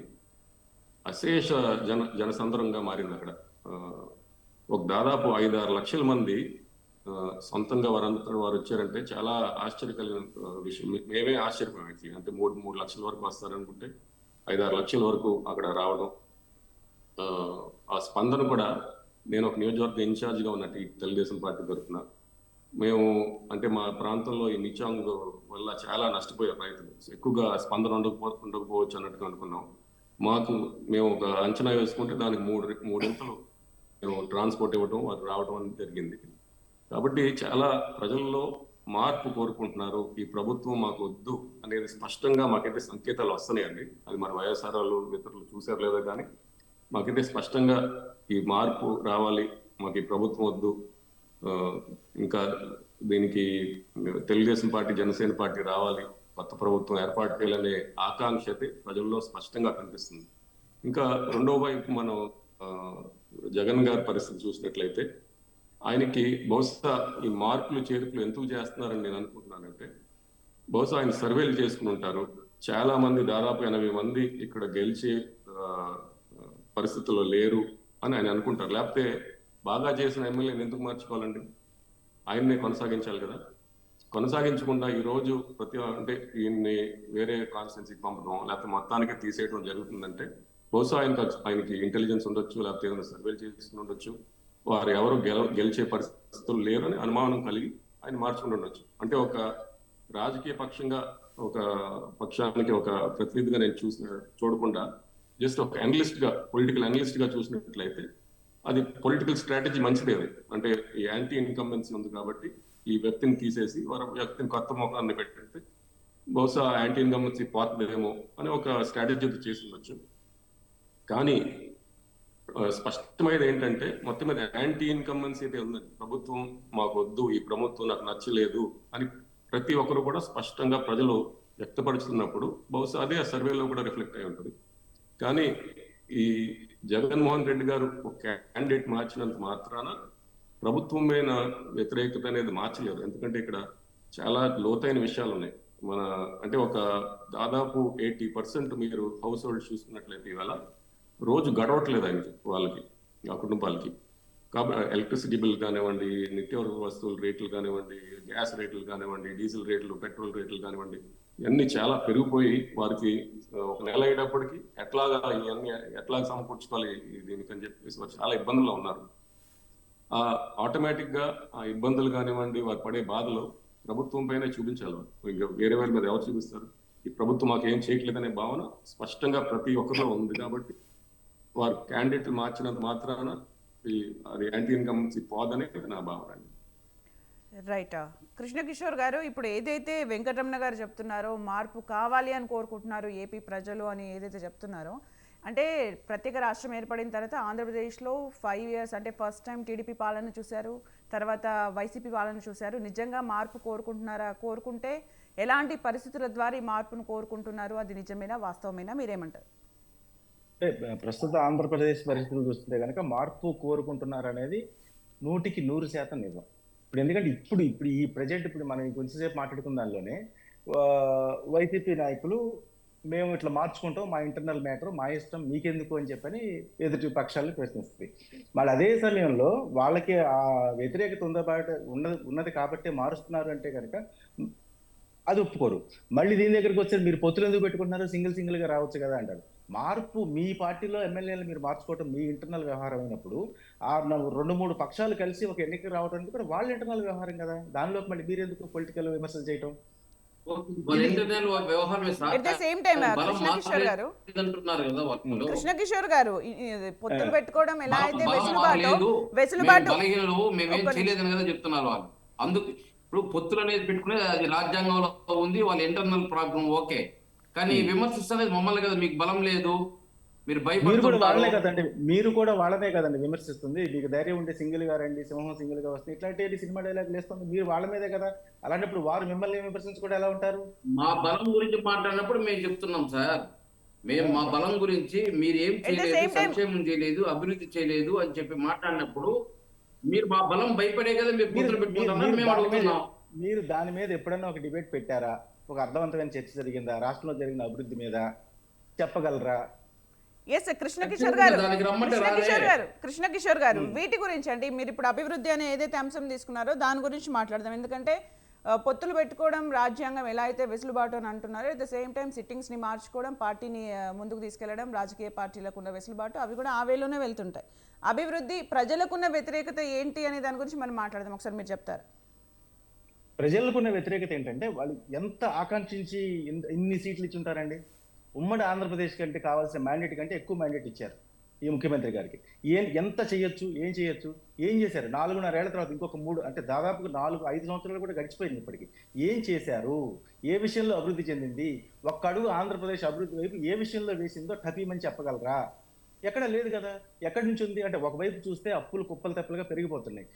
అశేష జనసంద్రంగా మారింది. అక్కడ ఒక దాదాపు 5-6 లక్షల మంది సొంతంగా వారంతా వారు వచ్చారంటే చాలా ఆశ్చర్యకరమైన విషయం. మేమే ఆశ్చర్యపోయాం. అంటే 3 లక్షల వరకు వస్తారనుకుంటే 5-6 లక్షల వరకు అక్కడ రావడం, ఆ స్పందన కూడా. నేను ఒక నియోజకవర్గ ఇన్ఛార్జిగా ఉన్నట్టు ఈ తెలుగుదేశం పార్టీ తరఫున మేము, అంటే మా ప్రాంతంలో ఈ నిచాంగ్ వల్ల చాలా నష్టపోయారు రైతులు. ఎక్కువగా స్పందన ఉండకపోవచ్చు అన్నట్టుగా అనుకున్నాం. మేము ఒక అంచనా వేసుకుంటే దానికి మూడింతలు మేము ట్రాన్స్పోర్ట్ ఇవ్వడం, వారు రావడం అనేది జరిగింది. కాబట్టి చాలా ప్రజల్లో మార్పు కోరుకుంటున్నారు. ఈ ప్రభుత్వం మాకు వద్దు అనేది స్పష్టంగా మాకైతే సంకేతాలు వస్తున్నాయండి. అది మన వైఎస్ఆర్ వాళ్ళు మిత్రులు చూసారు లేదా కానీ మాకైతే స్పష్టంగా ఈ మార్పు రావాలి, మాకు ఈ ప్రభుత్వం వద్దు, ఇంకా దీనికి తెలుగుదేశం పార్టీ జనసేన పార్టీ రావాలి, కొత్త ప్రభుత్వం ఏర్పాటు చేయాలనే ఆకాంక్ష అయితే ప్రజల్లో స్పష్టంగా కనిపిస్తుంది. ఇంకా రెండో వైపు మనం జగన్ గారి పరిస్థితి చూసినట్లయితే ఆయనకి బహుశా ఈ మార్పులు చేర్పులు ఎందుకు చేస్తున్నారని నేను అనుకుంటున్నానంటే, బహుశా ఆయన సర్వేలు చేసుకుని ఉంటారు. చాలా మంది దాదాపు 80 మంది ఇక్కడ గెలిచే పరిస్థితుల్లో లేరు అని ఆయన అనుకుంటారు. లేకపోతే బాగా చేసిన ఎమ్మెల్యేని ఎందుకు మార్చుకోవాలండి, ఆయన్నే కొనసాగించాలి కదా. కొనసాగించకుండా ఈ రోజు అంటే ఈయన్ని వేరే కాన్స్టిట్యున్సీకి పంపడం లేకపోతే మొత్తానికి తీసేయడం జరుగుతుందంటే బహుశా ఆయనకి ఇంటెలిజెన్స్ ఉండొచ్చు, లేకపోతే ఏదైనా సర్వేలు చేసుకుని ఉండొచ్చు, వారు ఎవరు గెలిచే పరిస్థితులు లేరు అని అనుమానం కలిగి ఆయన మార్చుకుని ఉండొచ్చు. అంటే ఒక రాజకీయ పక్షంగా, ఒక పక్షానికి ఒక ప్రతినిధిగా నేను చూడకుండా జస్ట్ ఒక అనలిస్ట్ గా, పొలిటికల్ అనలిస్ట్ గా చూసినట్లయితే అది పొలిటికల్ స్ట్రాటజీ మంచిదే. అది అంటే ఈ యాంటీ ఇన్కంబెన్సీ ఉంది కాబట్టి ఈ వ్యక్తిని తీసేసి వారి వ్యక్తిని కొత్త ముఖాన్ని పెట్టితే బహుశా యాంటీ ఇన్కంబెన్సీ పోతుందేమో అని ఒక స్ట్రాటజీ చేసి ఉండొచ్చు. కానీ స్పష్టమైనది ఏంటంటే మొత్తం మీద యాంటీ ఇన్కంబెన్సీ అయితే ఉందండి. ప్రభుత్వం మాకు వద్దు, ఈ ప్రభుత్వం నాకు నచ్చలేదు అని ప్రతి ఒక్కరు కూడా స్పష్టంగా ప్రజలు వ్యక్తపరుస్తున్నప్పుడు బహుశా అదే ఆ సర్వేలో కూడా రిఫ్లెక్ట్ అయి ఉంటుంది. కానీ ఈ జగన్మోహన్ రెడ్డి గారు ఒక క్యాండిడేట్ మార్చినంత మాత్రాన ప్రభుత్వం మీద వ్యతిరేకత అనేది మార్చలేదు. ఎందుకంటే ఇక్కడ చాలా లోతైన విషయాలు ఉన్నాయి. అంటే ఒక దాదాపు 80% మీరు హౌస్ హోల్డ్ చూసుకున్నట్లయితే ఇవాళ రోజు గడవట్లేదు ఆయనకి, వాళ్ళకి, ఆ కుటుంబాలకి. కాబట్టి ఎలక్ట్రిసిటీ బిల్ కానివ్వండి, నిత్యావసర వస్తువుల రేట్లు కానివ్వండి, గ్యాస్ రేట్లు కానివ్వండి, డీజిల్ రేట్లు, పెట్రోల్ రేట్లు కానివ్వండి, ఇవన్నీ చాలా పెరిగిపోయి వారికి ఒక నెల అయ్యేటప్పటికి ఇవన్నీ ఎట్లాగా సమకూర్చుకోవాలి దీనికని చెప్పేసి వారు చాలా ఇబ్బందుల్లో ఉన్నారు. ఆటోమేటిక్ గా ఆ ఇబ్బందులు కానివ్వండి, వారు పడే బాధలు ప్రభుత్వం పైన చూపించాలి. ఇంకా వేరే వారి మీద ఎవరు చూపిస్తారు? ఈ ప్రభుత్వం మాకు ఏం చేయట్లేదనే భావన స్పష్టంగా ప్రతి ఒక్కరిలో ఉంది. కాబట్టి వారు క్యాండిడేట్లు మార్చినంత మాత్రాన అది యాంటీ ఇన్కమ్సీ పోదనేది నా భావన అండి. రైట్. కృష్ణకిషోర్ గారు, ఇప్పుడు ఏదైతే వెంకటరమణ గారు చెప్తున్నారో మార్పు కావాలి అని కోరుకుంటున్నారు ఏపీ ప్రజలు అని ఏదైతే చెప్తున్నారో, అంటే ప్రత్యేక రాష్ట్రం ఏర్పడిన తర్వాత ఆంధ్రప్రదేశ్లో 5 years అంటే ఫస్ట్ టైం టీడీపీ పాలన చూశారు, తర్వాత వైసీపీ పాలన చూశారు. నిజంగా మార్పు కోరుకుంటున్నారా? కోరుకుంటే ఎలాంటి పరిస్థితుల ద్వారా ఈ మార్పును కోరుకుంటున్నారు? అది నిజమేనా, వాస్తవమేనా? మీరేమంటారు? అంటే ప్రస్తుత ఆంధ్రప్రదేశ్ పరిస్థితులు చూస్తుంటే కనుక మార్పు కోరుకుంటున్నారు అనేది 100% నిజం. ఇప్పుడు ఎందుకంటే ఇప్పుడు ఈ ప్రజెంట్ ఇప్పుడు మనం కొంచెంసేపు మాట్లాడుకున్న దానిలోనే వైసీపీ నాయకులు మేము ఇట్లా మార్చుకుంటాం, మా ఇంటర్నల్ మ్యాటర్ మా ఇష్టం, మీకెందుకు అని చెప్పని ఎదుటి పక్షాలను ప్రశ్నిస్తుంది. మళ్ళీ అదే సమయంలో వాళ్ళకి ఆ వ్యతిరేకత ఉన్నది కాబట్టి మారుస్తున్నారు అంటే కనుక అది ఒప్పుకోరు. మళ్ళీ దీని దగ్గరికి వచ్చారు, మీరు పొత్తులు ఎందుకు పెట్టుకుంటున్నారు, సింగిల్ గా రావచ్చు కదా అంటారు. మార్పు మీ పార్టీలో ఎమ్మెల్యేలు మీరు మార్చుకోవటం మీ ఇంటర్నల్ వ్యవహారం అయినప్పుడు ఆ 2-3 పక్షాలు కలిసి ఒక ఎన్నిక రావడానికి కూడా వాళ్ళ ఇంటర్నల్ వ్యవహారం కదా. దానిలోకి మళ్ళీ మీరు ఎందుకు పొలిటికల్ విమర్శలు చేయటం? At the same time Krishna Kishore గారు పొత్తులు పెట్టుకోవడం ఎలా అయితే వెసులుబాటు మేమేం చేయలేదని కదా చెప్తున్నారు వాళ్ళు. అందుకు ఇప్పుడు పొత్తులు అనేది పెట్టుకునేది అది రాజ్యాంగంలో ఉంది, వాళ్ళ ఇంటర్నల్ ప్రాబ్లం ఓకే, కానీ విమర్శిస్తున్నది మమ్మల్ని కదా. మీకు బలం లేదు, మీరు కదండి, మీరు కూడా వాళ్ళనే కదండి విమర్శిస్తుంది. మీకు ధైర్యం ఉంటే సింగిల్ గా రండి, సింహం సింగిల్ గా వస్తుంది, ఇట్లాంటి సినిమా డైలాగ్ వేస్తుంది, మీరు వాళ్ళ మీదే కదా. అలాంటప్పుడు వారు మిమ్మల్ని విమర్శించుకుంటే ఎలా ఉంటారు? మా బలం గురించి మాట్లాడినప్పుడు మేము చెప్తున్నాం సార్, మేము మా బలం గురించి మీరు ఏం చేయలేదు, సంక్షేమం చేయలేదు, అభివృద్ధి చేయలేదు అని చెప్పి మాట్లాడినప్పుడు మీరు మా బలం భయపడే కదా మీరు పొత్తులు పెట్టుకుంటున్నారు మేము అడుగుతున్నాం. మీరు దాని మీద ఎప్పుడన్నా ఒక డిబేట్ పెట్టారా? ఒక అర్థవంతమైన చర్చ జరిగిందా? రాష్ట్రంలో జరిగిన అభివృద్ధి మీద చెప్పగలరా? కృష్ణకిషోర్ గారు వీటి గురించి అంటే మీరు ఇప్పుడు అభివృద్ధి అనే ఏదైతే అంశం తీసుకున్నారో దాని గురించి మాట్లాడదాం. ఎందుకంటే పొత్తులు పెట్టుకోవడం రాజ్యాంగం ఎలా అయితే వెసులుబాటు అని అంటున్నారో, అట్ ద సేమ్ టైం సిట్టింగ్స్ని మార్చుకోవడం, పార్టీని ముందుకు తీసుకెళ్లడం, రాజకీయ పార్టీలకు ఉన్న వెసులుబాటు అవి కూడా ఆ వేలోనే వెళ్తుంటాయి. అభివృద్ధి, ప్రజలకున్న వ్యతిరేకత ఏంటి అనే దాని గురించి మనం మాట్లాడదాం. ఒకసారి మీరు చెప్తారు. ప్రజలకున్న వ్యతిరేకత ఏంటంటే వాళ్ళు ఎంత ఆకాంక్షించి ఇన్ని సీట్లు ఇచ్చి ఉంటారండి. ఉమ్మడి ఆంధ్రప్రదేశ్ కంటే కావాల్సిన మ్యాండేట్ కంటే ఎక్కువ మ్యాండేట్ ఇచ్చారు ఈ ముఖ్యమంత్రి గారికి. ఎంత చేయొచ్చు, ఏం చేశారు? 4.5 ఏళ్ల తర్వాత ఇంకొక 3 అంటే దాదాపుగా 4-5 సంవత్సరాలు కూడా గడిచిపోయింది. ఇప్పటికి ఏం చేశారు? ఏ విషయంలో అభివృద్ధి చెందింది? ఒక్క అడుగు ఆంధ్రప్రదేశ్ అభివృద్ధి వైపు ఏ విషయంలో వేసిందో టపీమని చెప్పగలరా? ఎక్కడ లేదు కదా. ఎక్కడి నుంచి ఉంది అంటే ఒకవైపు చూస్తే అప్పులు కుప్పలు తెప్పలుగా పెరిగిపోతున్నాయి.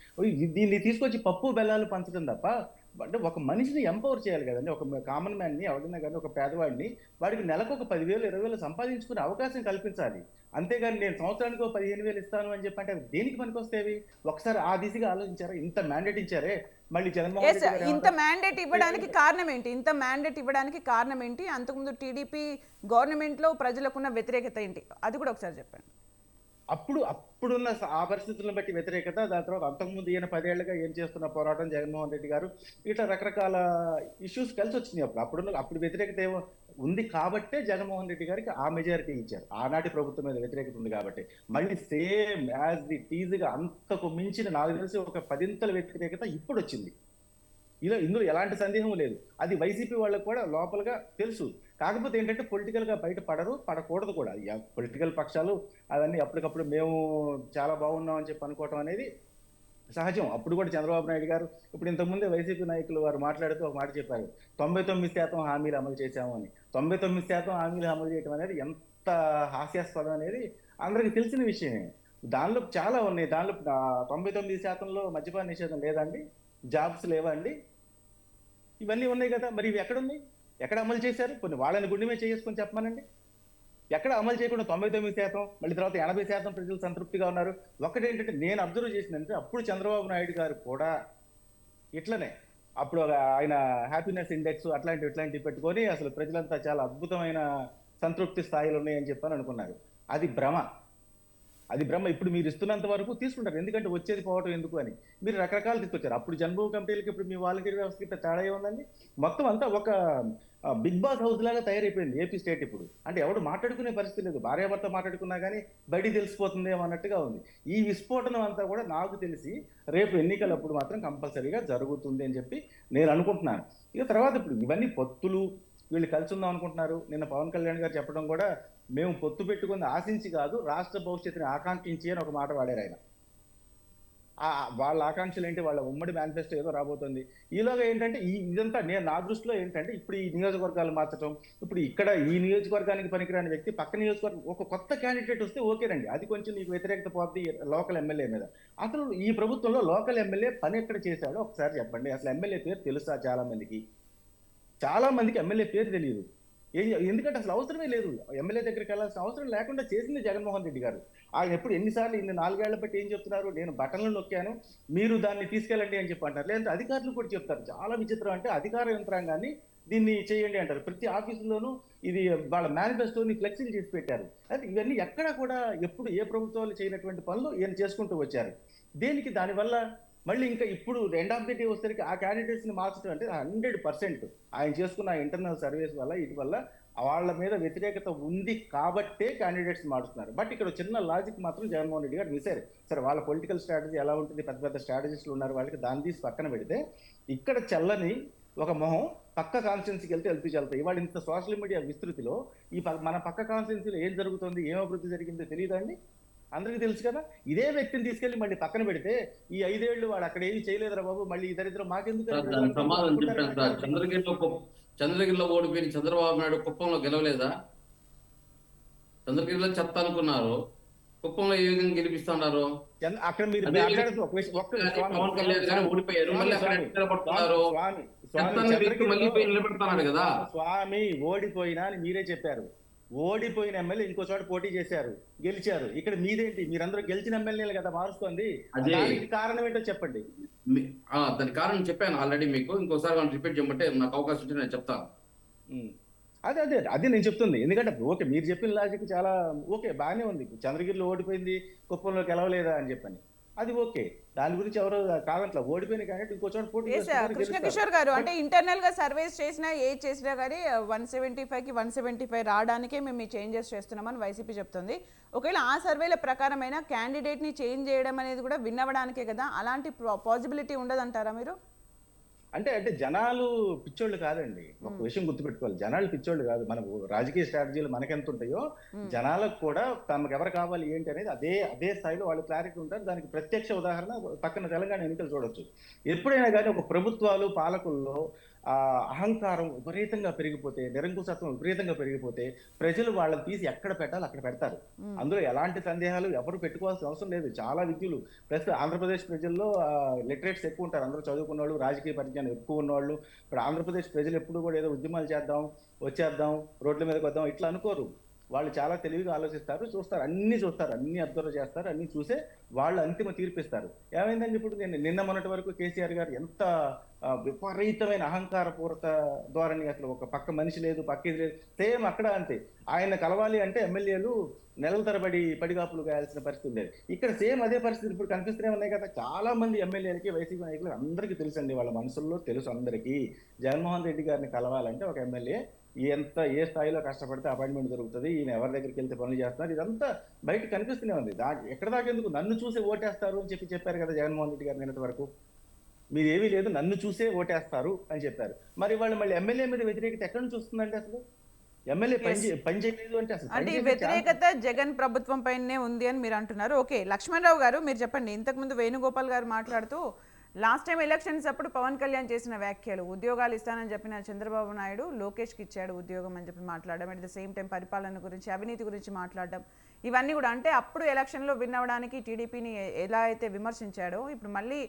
దీన్ని తీసుకొచ్చి పప్పు బెల్లాలు పంచడం తప్ప అంటే ఒక మనిషిని ఎంపవర్ చేయాలి కదండి. ఒక కామన్ మ్యాన్ని ఎవరైనా కానీ ఒక పేదవాడిని వాడికి నెలకు ఒక 10,000-20,000 సంపాదించుకునే అవకాశం కల్పించాలి. అంతేగాని నేను సంవత్సరానికి 15,000 ఇస్తాను అని చెప్పంటే దేనికి పనికొస్తేవి? ఒకసారి ఆ దిశగా ఆలోచించారా? ఇంత మ్యాండేట్ ఇచ్చారే, మళ్ళీ జగన్మోహన్ ఇంత మ్యాండేట్ ఇవ్వడానికి కారణం ఏంటి? అంతకుముందు టీడీపీ గవర్నమెంట్ లో ప్రజలకున్న వ్యతిరేకత ఏంటి? అది కూడా ఒకసారి చెప్పండి. అప్పుడున్న ఆ పరిస్థితులను బట్టి వ్యతిరేకత, దాని తర్వాత అంతకుముందు ఈయన 10 ఏళ్లుగా ఏం చేస్తున్న పోరాటం, జగన్మోహన్ రెడ్డి గారు ఇట్లా రకరకాల ఇష్యూస్ కలిసి వచ్చినాయి. అప్పుడు వ్యతిరేకత ఏమో ఉంది కాబట్టే జగన్మోహన్ రెడ్డి గారికి ఆ మెజారిటీ ఇచ్చారు. ఆనాటి ప్రభుత్వం మీద వ్యతిరేకత ఉంది కాబట్టి మళ్ళీ సేమ్ యాజ్ ది టీజీగా అంతకు మించిన నాకు తెలిసి ఒక 10 వ్యతిరేకత ఇప్పుడు వచ్చింది. ఇందులో ఎలాంటి సందేహం లేదు. అది వైసీపీ వాళ్ళకు కూడా లోపలగా తెలుసు. కాకపోతే ఏంటంటే పొలిటికల్ గా బయట పడకూడదు కూడా. పొలిటికల్ పక్షాలు అవన్నీ అప్పటికప్పుడు మేము చాలా బాగున్నాం అని చెప్పి అనుకోవటం అనేది సహజం. అప్పుడు కూడా చంద్రబాబు నాయుడు గారు ఇప్పుడు ఇంతకుముందే వైసీపీ నాయకులు వారు మాట్లాడుతూ ఒక మాట చెప్పారు, 99% హామీలు అమలు చేశాము అని. 99% హామీలు అమలు చేయడం అనేది ఎంత హాస్యాస్పదం అనేది అందరికీ తెలిసిన విషయమే. దానిలో చాలా ఉన్నాయి. దానిలో 99%లో మద్యపాన నిషేధం లేదండి, జాబ్స్ లేవండి, ఇవన్నీ ఉన్నాయి కదా. మరి ఇవి ఎక్కడున్నాయి? ఎక్కడ అమలు చేశారు? కొన్ని వాళ్ళని గుండె మీద చేసుకొని చెప్పమనండి. ఎక్కడ అమలు చేయకుండా 99%, మళ్ళీ తర్వాత 80% ప్రజలు సంతృప్తిగా ఉన్నారు. ఒకటేంటంటే నేను అబ్జర్వ్ చేసినంటే అప్పుడు చంద్రబాబు నాయుడు గారు కూడా ఇట్లనే అప్పుడు ఆయన హ్యాపీనెస్ ఇండెక్స్ ఇట్లాంటివి పెట్టుకొని అసలు ప్రజలంతా చాలా అద్భుతమైన సంతృప్తి స్థాయిలో ఉన్నాయని చెప్పని అనుకున్నారు. అది భ్రమ. అది బ్రహ్మ. ఇప్పుడు మీరు ఇస్తున్నంత వరకు తీసుకుంటారు, ఎందుకంటే వచ్చేది పోవటం ఎందుకు అని మీరు రకరకాలు తీసుకొచ్చారు. అప్పుడు జన్మభూమి కమిటీలకి ఇప్పుడు మీ వాలంటీర్ వ్యవస్థకి ఇంత తేడా ఏముందండి? మొత్తం అంతా ఒక బిగ్ బాస్ హౌస్ లాగా తయారైపోయింది ఏపీ స్టేట్ ఇప్పుడు. అంటే ఎవడు మాట్లాడుకునే పరిస్థితి లేదు, భార్యాభర్త మాట్లాడుకున్నా కానీ బయటికి తెలిసిపోతుంది అన్నట్టుగా ఉంది. ఈ విస్ఫోటనం అంతా కూడా నాకు తెలిసి రేపు ఎన్నికలప్పుడు మాత్రం కంపల్సరీగా జరుగుతుంది అని చెప్పి నేను అనుకుంటున్నాను. ఇక తర్వాత ఇప్పుడు ఇవన్నీ పొత్తులు, వీళ్ళు కలిసి ఉందాం అనుకుంటున్నారు. నిన్న పవన్ కళ్యాణ్ గారు చెప్పడం కూడా, మేము పొత్తు పెట్టుకుంది ఆశించి కాదు, రాష్ట్ర భవిష్యత్తుని ఆకాంక్షించి అని ఒక మాట వాడారు ఆయన. వాళ్ళ ఆకాంక్షలు ఏంటి, వాళ్ళ ఉమ్మడి మేనిఫెస్టో ఏదో రాబోతుంది. ఈలోగా ఏంటంటే ఇదంతా నా దృష్టిలో ఏంటంటే ఇప్పుడు ఈ నియోజకవర్గాలు మార్చడం, ఇప్పుడు ఇక్కడ ఈ నియోజకవర్గానికి పనికిరాని వ్యక్తి పక్క నియోజకవర్గం ఒక కొత్త క్యాండిడేట్ వస్తే ఓకేనండి, అది కొంచెం నీకు వ్యతిరేకత పోద్ది లోకల్ ఎమ్మెల్యే మీద. అసలు ఈ ప్రభుత్వంలో లోకల్ ఎమ్మెల్యే పని ఎక్కడ చేశాడో ఒకసారి చెప్పండి. అసలు ఎమ్మెల్యే పేరు తెలుసా? చాలా మందికి ఎమ్మెల్యే పేరు తెలియదు. ఎందుకంటే అసలు అవసరమే లేదు, ఎమ్మెల్యే దగ్గరికి వెళ్ళాల్సిన అవసరం లేకుండా చేసింది జగన్మోహన్ రెడ్డి గారు. ఆయన ఎప్పుడు ఎన్నిసార్లు ఇన్ని 4 ఏళ్ల బట్టి ఏం చెప్తున్నారు, నేను బటన్లు నొక్కాను మీరు దాన్ని తీసుకెళ్ళండి అని చెప్పి అంటారు. లేదంటే అధికారులు కూడా చెప్తారు. చాలా విచిత్రం, అంటే అధికార యంత్రాంగాన్ని దీన్ని చేయండి అంటారు. ప్రతి ఆఫీసులోనూ ఇది వాళ్ళ మేనిఫెస్టోని ఫ్లెక్సీలు చేసి పెట్టారు. అయితే ఇవన్నీ ఎక్కడ కూడా ఎప్పుడు ఏ ప్రభుత్వాలు చేయనటువంటి పనులు ఈయన చేసుకుంటూ వచ్చారు. దేనికి? దానివల్ల మళ్ళీ ఇంకా ఇప్పుడు ఎండ్ ఆఫ్ ది డే వచ్చేసరికి ఆ క్యాండిడేట్స్ని మార్చడం అంటే 100% ఆయన చేసుకున్న ఇంటర్నల్ సర్వీస్ వల్ల వీటి వల్ల వాళ్ళ మీద వ్యతిరేకత ఉంది కాబట్టే క్యాండిడేట్స్ మారుస్తున్నారు. బట్ ఇక్కడ చిన్న లాజిక్ మాత్రం జగన్మోహన్ రెడ్డి గారు మిసారు. సరే, వాళ్ళ పొలిటికల్ స్ట్రాటజీ ఎలా ఉంటుంది, పెద్ద పెద్ద స్ట్రాటజిస్టులు ఉన్నారు, వాళ్ళకి దాన్ని తీసి పక్కన పెడితే ఇక్కడ చల్లని ఒక మొహం పక్క కాన్స్టిట్యున్సీకి వెళ్తే ఎల్పీ చల్లుతాయి. ఇవాళ ఇంత సోషల్ మీడియా విస్తృతిలో మన పక్క కాన్స్టిట్యున్సీలో ఏం జరుగుతుంది, ఏం అభివృద్ధి జరిగిందో తెలియదండి, అందరికీ తెలుసు కదా. ఇదే వ్యక్తిని తీసుకెళ్లి మళ్ళీ పక్కన పెడితే ఈ 5 ఏళ్ళు వాడు అక్కడ ఏమి చేయలేదురా బాబు, మళ్ళీ ఈ దరిద్రం మాకెందుకు? సమాధానం చెప్పాను సార్. చంద్రగిరిలో ఓడిపోయిన చంద్రబాబు నాయుడు కుప్పంలో గెలవలేదా? చంద్రగిరిలో చెత్త అనుకున్నారు, కుప్పంలో ఏ విధంగా గెలిపిస్తున్నారు? అక్కడ మీరు పవన్ కళ్యాణ్ గారు ఓడిపోయారు, మళ్ళీ అక్కడ ఎక్కడ పడుతున్నారు? మళ్ళీ పోయి నిలబెడతాడు కదా. స్వామి ఓడిపోయినా అని మీరే చెప్పారు. ఓడిపోయిన ఎమ్మెల్యే ఇంకో చోట పోటీ చేశారు, గెలిచారు. ఇక్కడ మీదేంటి? మీరందరూ గెలిచిన ఎమ్మెల్యేలు కదా మారుస్తుంది. దానికి కారణం ఏంటో చెప్పండి. దాని కారణం చెప్పాను ఆల్రెడీ మీకు, ఇంకోసారి రిపీట్ చేయమంటే నాకు అవకాశం ఉంటే నేను చెప్తాను. అదే నేను చెప్తుంది. ఎందుకంటే ఓకే, మీరు చెప్పిన లాజిక్ చాలా ఓకే, బాగానే ఉంది. చంద్రగిరిలో ఓడిపోయింది, కుప్పంలో గెలవలేదా అని చెప్పని, అది ఓకే, దాని గురించి ఎవరో కాదంట్లా. ఓడిపోయిన కానీ ఇంకో చోట పోటీ కృష్ణ కిషోర్ గారు, అంటే ఇంటర్నల్ గా సర్వేస్ చేసినా ఏది చేసినా కానీ 175కి 175 రావడానికే మేము ఈ చేంజెస్ చేస్తున్నామని వైసీపీ చెప్తుంది. ఒకవేళ ఆ సర్వేల ప్రకారమైన క్యాండిడేట్ ని చేంజ్ చేయడం అనేది కూడా విన్నవడానికే కదా, అలాంటి పాసిబిలిటీ ఉండదంటారా మీరు? అంటే జనాలు పిచ్చోళ్ళు కాదండి. ఒక విషయం గుర్తుపెట్టుకోవాలి, జనాలు పిచ్చోళ్ళు కాదు. మన రాజకీయ స్ట్రాటజీలు మనకెంత ఉంటాయో జనాలకు కూడా తమకు ఎవరు కావాలి ఏంటి అనేది అదే స్థాయిలో వాళ్ళు క్లారిటీ ఉంటారు. దానికి ప్రత్యక్ష ఉదాహరణ పక్కన తెలంగాణ ఎన్నికలు చూడొచ్చు. ఎప్పుడైనా కానీ ఒక ప్రభుత్వాలు పాలకుల్లో అహంకారం విపరీతంగా పెరిగిపోతే, నిరంకుశత్వం విపరీతంగా పెరిగిపోతే ప్రజలు వాళ్ళని తీసి ఎక్కడ పెట్టాలి అక్కడ పెడతారు. అందులో ఎలాంటి సందేహాలు ఎవరు పెట్టుకోవాల్సిన అవసరం లేదు. చాలా విద్యులు ప్లస్ ఆంధ్రప్రదేశ్ ప్రజల్లో లిటరేట్స్ ఎక్కువ ఉంటారు, అందరూ చదువుకున్న వాళ్ళు, రాజకీయ పరిజ్ఞానం ఎక్కువ ఉన్నవాళ్ళు. ఇప్పుడు ఆంధ్రప్రదేశ్ ప్రజలు ఎప్పుడు కూడా ఏదో ఉద్యమాలు చేద్దాం, వచ్చేద్దాం, రోడ్ల మీదకి వద్దాం ఇట్లా అనుకోరు. వాళ్ళు చాలా తెలివిగా ఆలోచిస్తారు, చూస్తారు, అన్ని అబ్జర్వ్ చేస్తారు, అన్ని చూసే వాళ్ళు అంతిమ తీర్పిస్తారు. ఏమైందని ఇప్పుడు నిన్న మొన్నటి వరకు కేసీఆర్ గారు ఎంత విపరీతమైన అహంకారపూరిత ధోరణి, అసలు ఒక పక్క మనిషి లేదు, పక్క ఇది లేదు. సేమ్ అక్కడ అంతే. ఆయన కలవాలి అంటే ఎమ్మెల్యేలు నెలల తరబడి పడిగాపులు గాయాల్సిన పరిస్థితి ఉండేది. ఇక్కడ సేమ్ అదే పరిస్థితి ఇప్పుడు కనిపిస్తూనే ఉన్నాయి కదా. చాలా మంది ఎమ్మెల్యేలకి, వైసీపీ నాయకులు అందరికీ తెలుసండి, వాళ్ళ మనసుల్లో తెలుసు అందరికీ. జగన్మోహన్ రెడ్డి గారిని కలవాలంటే ఒక ఎమ్మెల్యే ఏ స్థాయిలో కష్టపడితే అపాయింట్మెంట్ దొరుకుతుంది, ఈయన ఎవరి దగ్గరికి వెళ్తే పనులు చేస్తున్నారు, ఇదంతా బయట కనిపిస్తూనే ఉంది. ఎక్కడ దాకా ఎందుకు నన్ను చూసే ఓటేస్తారు అని చెప్పారు కదా జగన్మోహన్ రెడ్డి గారు నిన్నటి వరకు. మీరు ఏమీ లేదు, నన్ను చూసే ఓటేస్తారు అని చెప్పారు. మరి వాళ్ళు మళ్ళీ ఎమ్మెల్యే మీద వ్యతిరేకత ఎక్కడ నుంచి వస్తుందంటే, అసలు ఎమ్మెల్యే పని చేయలేదు అంటే అసలు అంటే వ్యతిరేకత జగన్ ప్రభుత్వం పైనే ఉంది అని మీరు అంటున్నారు. ఓకే, లక్ష్మణరావు గారు మీరు చెప్పండి. ఇంతకుముందు వేణుగోపాల్ గారు మాట్లాడుతూ లాస్ట్ టైం ఎలక్షన్స్ అప్పుడు పవన్ కళ్యాణ్ చేసిన వ్యాఖ్యలు, ఉద్యోగాలు ఇస్తానని చెప్పిన చంద్రబాబు నాయుడు లోకేష్కి ఇచ్చాడు ఉద్యోగం అని చెప్పి మాట్లాడడం, అట్ ద సేమ్ టైం పరిపాలన గురించి, అవినీతి గురించి మాట్లాడడం, ఇవన్నీ కూడా అంటే అప్పుడు ఎలక్షన్లో విన్ అవ్వడానికి టీడీపీని ఎలా అయితే విమర్శించాడో ఇప్పుడు మళ్ళీ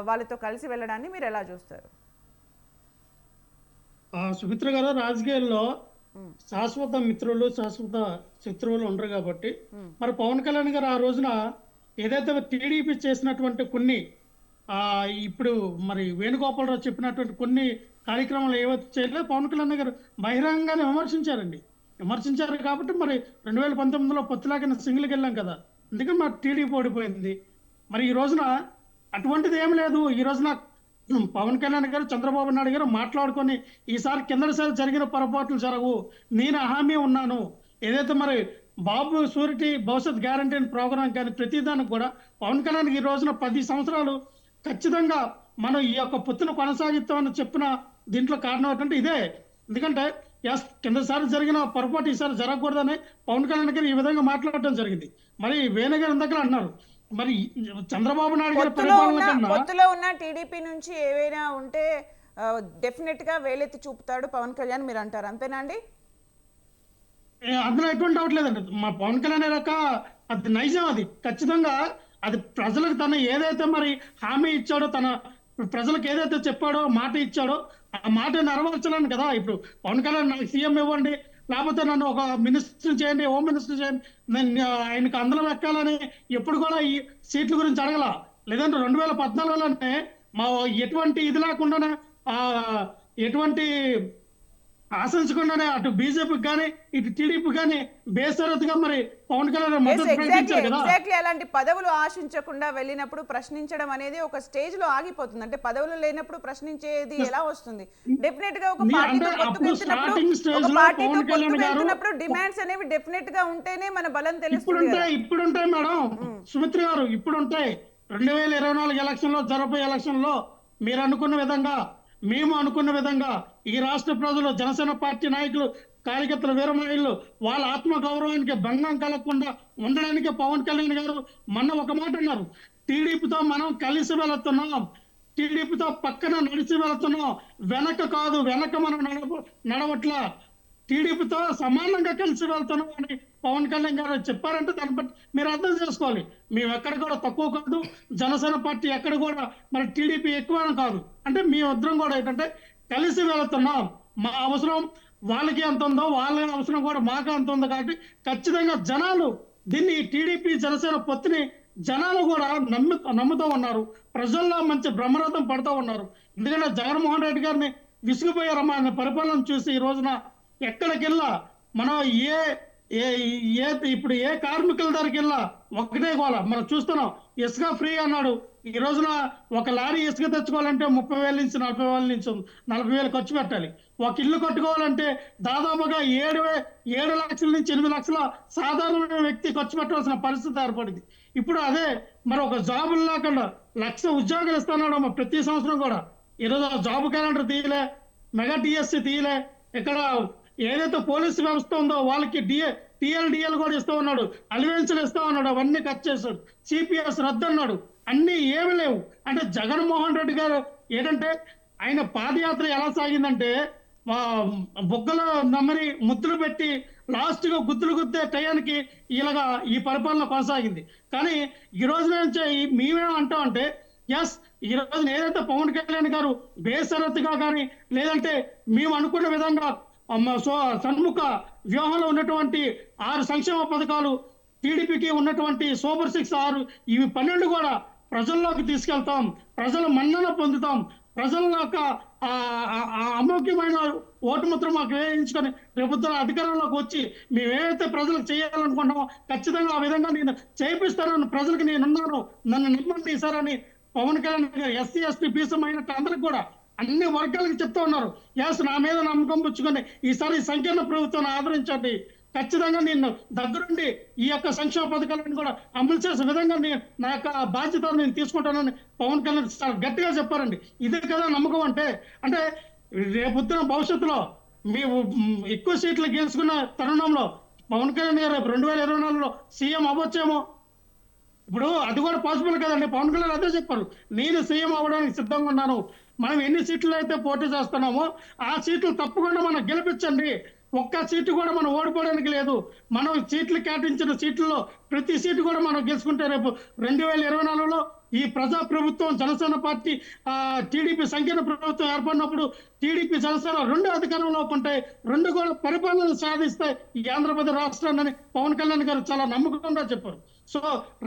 వాళ్ళతో కలిసి వెళ్ళడాన్ని మీరు ఎలా చూస్తారు? సుమిత్ర గారు, రాజకీయాల్లో శాశ్వత మిత్రులు శాశ్వత శత్రువులు ఉండరు కాబట్టి మరి పవన్ కళ్యాణ్ గారు ఆ రోజున ఏదైతే టీడీపీ చేసినటువంటి కొన్ని ఇప్పుడు మరి వేణుగోపాలరావు చెప్పినటువంటి కొన్ని కార్యక్రమాలు ఏవైతే చేయలేదు, పవన్ కళ్యాణ్ గారు బహిరంగంగానే విమర్శించారు కాబట్టి మరి 2019లో పొత్తులాగిన సింగిల్కి వెళ్ళాం కదా. అందుకని మా టీడీపీ ఓడిపోయింది. మరి ఈ రోజున అటువంటిది ఏం లేదు. ఈ రోజున పవన్ కళ్యాణ్ గారు చంద్రబాబు నాయుడు గారు మాట్లాడుకొని ఈసారి కిందసారి జరిగిన పొరపాట్లు జరగవు, నేను హామీ ఉన్నాను. ఏదైతే మరి బాబు షూరిటీ భవిష్యత్ గ్యారంటీ ప్రోగ్రాం కానీ ప్రతిదానికి కూడా పవన్ కళ్యాణ్ ఈ రోజున 10 సంవత్సరాలు ఖచ్చితంగా మనం ఈ యొక్క పొత్తును కొనసాగిస్తామని చెప్పిన దీంట్లో కారణం ఏంటంటే ఇదే. ఎందుకంటే కిందసారి జరిగిన పొరపాటు ఈసారి జరగకూడదని పవన్ కళ్యాణ్ గారు ఈ విధంగా మాట్లాడటం జరిగింది. మరి వేణు గారు ఇందాక అన్నారు, మరి చంద్రబాబు నాయుడు గారి పరిపాలన కన్నా పొత్తులో ఉన్న టీడీపీ నుంచి ఏవైనా ఉంటే డెఫినెట్ గా వేలెత్తి చూపుతాడు పవన్ కళ్యాణ్ మీరు అంటారు, అంతేనా అండి? అందులో ఎటువంటి డౌట్ లేదండి. మా పవన్ కళ్యాణ్ యొక్క అది నైజం, అది ఖచ్చితంగా అది ప్రజలకు తను ఏదైతే మరి హామీ ఇచ్చాడో, తన ప్రజలకు ఏదైతే చెప్పాడో మాట ఇచ్చాడో ఆ మాట నెరవేర్చలేను కదా. ఇప్పుడు పవన్ కళ్యాణ్ నాకు సీఎం ఇవ్వండి, లేకపోతే నన్ను ఒక మినిస్టర్ చేయండి, హోమ్ మినిస్టర్ చేయండి, నేను ఆయనకు అందరం ఎక్కాలని ఎప్పుడు కూడా ఈ సీట్ల గురించి అడగల. లేదంటే 2014లోనే మా ఎటువంటి ఇది లేకుండానే ఎటువంటి ఆశించకుండానే అటు బీజేపీకి కానీ ఇటు టీడీపీ కానీ బేసరతుగా మరి పవన్ కళ్యాణ్ మద్దతు ప్రకటించారు కదా. ఎగ్జాక్ట్లీ అలాంటి పదవులు ఆశించకుండా వెళ్ళినప్పుడు ప్రశ్నించడం అనేది ఒక స్టేజ్ లో ఆగిపోతుంది. అంటే పదవులు లేనప్పుడు ప్రశ్నించేది ఎలా వస్తుంది? డెఫినెట్ గా ఒక పార్టీతో వెళ్తున్నప్పుడు డిమాండ్స్ అనేవి డెఫినెట్ గా ఉంటేనే మన బలం తెలుస్తుంది. ఇప్పుడుంటాయి మేడం సుమిత్ర గారు, ఇప్పుడుంటాయి. 2024 ఎలక్షన్ లో జరగబోయే ఎలక్షన్ లో మీరు అనుకున్న విధంగా, మేము అనుకున్న విధంగా ఈ రాష్ట్ర ప్రజలు, జనసేన పార్టీ నాయకులు, కార్యకర్తలు, వీరమహిళలు వాళ్ళ ఆత్మ గౌరవానికి భంగం కలగకుండా ఉండడానికి పవన్ కళ్యాణ్ గారు మొన్న ఒక మాట అన్నారు, టీడీపీతో మనం కలిసి వెళుతున్నాం, టీడీపీతో పక్కన నడిచి వెళుతున్నాం, వెనక కాదు, వెనక మనం నడవట్లా, టీడీపీతో సమానంగా కలిసి వెళ్తున్నాం అని పవన్ కళ్యాణ్ గారు చెప్పారంటే దాన్ని బట్టి మీరు అర్థం చేసుకోవాలి. మేము ఎక్కడ కూడా తక్కువ కాదు, జనసేన పార్టీ ఎక్కడ కూడా మరి టీడీపీ ఎక్కువ కాదు. అంటే మీ ఉద్రం కూడా ఏంటంటే కలిసి వెళుతున్నాం, మా అవసరం వాళ్ళకి ఎంత ఉందో వాళ్ళ అవసరం కూడా మాకు అంత ఉంది. కాబట్టి ఖచ్చితంగా జనాలు దీన్ని టీడీపీ జనసేన పొత్తుని జనాలు కూడా నమ్ముతూ ఉన్నారు. ప్రజల్లో మంచి బ్రహ్మరథం పడుతూ ఉన్నారు. ఎందుకంటే జగన్మోహన్ రెడ్డి గారిని విసిగిపోయారమ్మా ఆయన పరిపాలన చూసి. ఈ రోజున ఎక్కడికెళ్ళా మనం ఇప్పుడు ఏ కార్మికుల దగ్గరికి వెళ్ళా ఒకటే గోల మనం చూస్తున్నాం. ఇసుక ఫ్రీ అన్నాడు. ఈ రోజున ఒక లారీ ఇసుక తెచ్చుకోవాలంటే 30,000 నుంచి 40,000 నుంచి 40,000 ఖర్చు పెట్టాలి. ఒక ఇల్లు కట్టుకోవాలంటే దాదాపుగా 7 లక్షల నుంచి 8 లక్షల సాధారణ వ్యక్తి ఖర్చు పెట్టవలసిన పరిస్థితి ఏర్పడింది. ఇప్పుడు అదే మరి ఒక జాబులు లేకుండా 1,00,000 ఉద్యోగాలు ఇస్తున్నాడు ప్రతి సంవత్సరం కూడా. ఈరోజు జాబ్ క్యాలెండర్ తీయలే, మెగా టీఎస్సీ తీయలే, ఇక్కడ ఏదైతే పోలీసు వ్యవస్థ ఉందో వాళ్ళకి టీఎల్డిఎల్ కూడా ఇస్తా ఉన్నాడు, అలవెన్సులు ఇస్తా ఉన్నాడు, అవన్నీ కట్ చేశాడు, సిపిఎస్ రద్దు అన్నాడు, అన్ని ఏమి లేవు. అంటే జగన్మోహన్ రెడ్డి గారు ఏంటంటే ఆయన పాదయాత్ర ఎలా సాగిందంటే బొగ్గలో నమ్మని ముద్దులు పెట్టి లాస్ట్ గా గుద్దులు గుద్దే టయానికి ఇలాగా ఈ పరిపాలన కొనసాగింది. కానీ ఈ రోజు నుంచి మేమేం అంటామంటే ఎస్, ఈ రోజు ఏదైతే పవన్ కళ్యాణ్ గారు బేసరత్తుగా కానీ లేదంటే మేము అనుకున్న విధంగా సన్ముఖ వ్యూహంలో ఉన్నటువంటి 6 సంక్షేమ పథకాలు, టీడీపీకి ఉన్నటువంటి సూపర్ 6 6 ఇవి 12 కూడా ప్రజల్లోకి తీసుకెళ్తాం, ప్రజల మన్నన పొందుతాం, ప్రజల యొక్క అమోఘ్యమైన ఓటు ముద్ర మాకు వేయించుకొని ప్రభుత్వం అధికారంలోకి వచ్చి మేమేదైతే ప్రజలకు చేయాలనుకుంటామో ఖచ్చితంగా ఆ విధంగా నేను చేయిస్తానని ప్రజలకు నేనున్నాను, నన్ను నమ్మండి సార్ అని పవన్ కళ్యాణ్ గారు ఎస్సీ ఎస్టీ బీసీ మైనారిటీ అందరికి కూడా అన్ని వర్గాలకు చెప్తా ఉన్నారు. ఎస్, నా మీద నమ్మకం పుచ్చుకొని ఈసారి సంకీర్ణ ప్రభుత్వాన్ని ఆదరించండి, ఖచ్చితంగా నేను దగ్గరుండి ఈ యొక్క సంక్షేమ పథకాలను కూడా అమలు చేసే విధంగా నా యొక్క బాధ్యతను నేను తీసుకుంటానని పవన్ కళ్యాణ్ చాలా గట్టిగా చెప్పారండి. ఇదే కదా నమ్మకం అంటే. అంటే రేపొద్దున భవిష్యత్తులో మేము ఎక్కువ సీట్లు గెలుచుకున్న తరుణంలో పవన్ కళ్యాణ్ గారు 2024లో సీఎం అవ్వచ్చేమో. ఇప్పుడు అది కూడా పాసిబుల్ కదండి. పవన్ కళ్యాణ్ అదే చెప్పారు, నేను సీఎం అవ్వడానికి సిద్ధంగా ఉన్నాను, మనం ఎన్ని సీట్లు అయితే పోటీ చేస్తున్నామో ఆ సీట్లు తప్పకుండా మనం గెలిపించండి, ఒక్క సీటు కూడా మనం ఓడిపోవడానికి లేదు, మనం సీట్లు కేటాయించిన సీట్లలో ప్రతి సీటు కూడా మనం గెలుచుకుంటే రేపు 2024లో ఈ ప్రజా ప్రభుత్వం జనసేన పార్టీ టీడీపీ సంకీర్ణ ప్రభుత్వం ఏర్పడినప్పుడు టీడీపీ జనసేన 2 అధికారంలోకి ఉంటాయి, 2 కూడా పరిపాలన సాధిస్తాయి ఈ ఆంధ్రప్రదేశ్ రాష్ట్రాన్ని పవన్ కళ్యాణ్ గారు చాలా నమ్మకంగా చెప్పారు. సో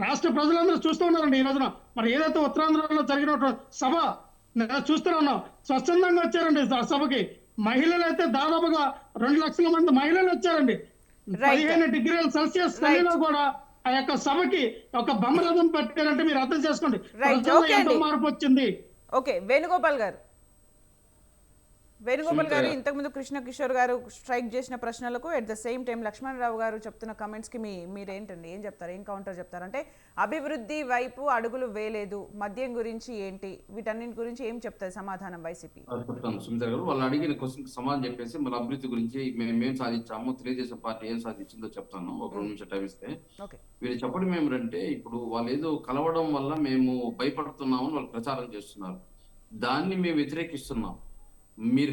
రాష్ట్ర ప్రజలందరూ చూస్తూ ఉన్నారండి. ఈ రోజున మరి ఏదైతే ఉత్తరాంధ్రలో జరిగినటువంటి సభ చూస్తూనే ఉన్నాం, స్వచ్ఛందంగా వచ్చారండి ఆ సభకి. మహిళలు అయితే దాదాపుగా 2 లక్షల మంది మహిళలు వచ్చారండి. 15 డిగ్రీల సెల్సియస్ చలిలో కూడా ఆ యొక్క సభకి ఒక బొమ్మరథం పెట్టారంటే మీరు అర్థం చేసుకోండి Right, ప్రజల్లో okay ఎంతో అండి. మార్పు వచ్చింది. ఓకే వేణుగోపాల్ గారు ఇంతకుముందు కృష్ణ కిషోర్ గారు స్ట్రైక్ చేసిన ప్రశ్నలకు at the same time Lakshmanarao గారు చెప్తున్న కమెంట్స్ కి మీరేంటండి, ఏం చెప్తారు, ఏం కౌంటర్ చెప్తారు? అంటే అభివృద్ధి వైపు అడుగులు వేయలేదు, మద్యం గురించి ఏంటి, వీటన్నింటి గురించి ఏం చెప్తారు సమాధానం వైసీపీ? చెప్తాను సుమిత్ర గారు. వాళ్ళు అడిగిన క్వశ్చన్ సమాధానం చెప్పేసి మన అభివృద్ధి గురించి మేము సాధించాము, తెలుగుదేశం పార్టీ ఏం సాధించిందో చెప్తాను. ఒక 2 నిమిషాలు టైం ఇస్తే. ఓకే, వీళ్ళు చెప్పడం ఏమిటంటే ఇప్పుడు వాళ్ళు ఏదో కలవడం వల్ల మేము భయపడుతున్నామని వాళ్ళు ప్రచారం చేస్తున్నారు. దాన్ని మేము వ్యతిరేకిస్తున్నాం. మీరు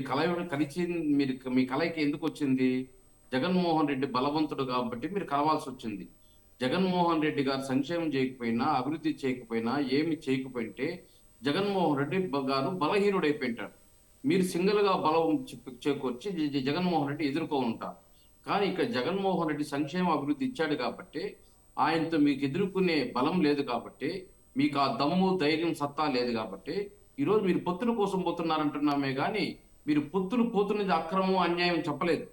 మీ కలయిక ఎందుకు వచ్చింది? జగన్మోహన్ రెడ్డి బలవంతుడు కాబట్టి మీరు కలవాల్సి వచ్చింది. జగన్మోహన్ రెడ్డి గారు సంక్షేమం చేయకపోయినా, అభివృద్ధి చేయకపోయినా, ఏమి చేయకపోయింటే జగన్మోహన్ రెడ్డి గారు బలహీనుడైపోయింటాడు. మీరు సింగిల్ గా బలం చేకూర్చి జగన్మోహన్ రెడ్డి ఎదుర్కో ఉంటారు. కానీ ఇక్కడ జగన్మోహన్ రెడ్డి సంక్షేమ అభివృద్ధి ఇచ్చాడు కాబట్టి, ఆయనతో మీకు ఎదుర్కొనే బలం లేదు కాబట్టి, మీకు ఆ దమ్ము ధైర్యం సత్తా లేదు కాబట్టి ఈరోజు మీరు పొత్తుల కోసం పోతున్నారంటున్నామే కానీ మీరు పొత్తులు పోతున్నది అక్రమం అన్యాయం చెప్పలేదు.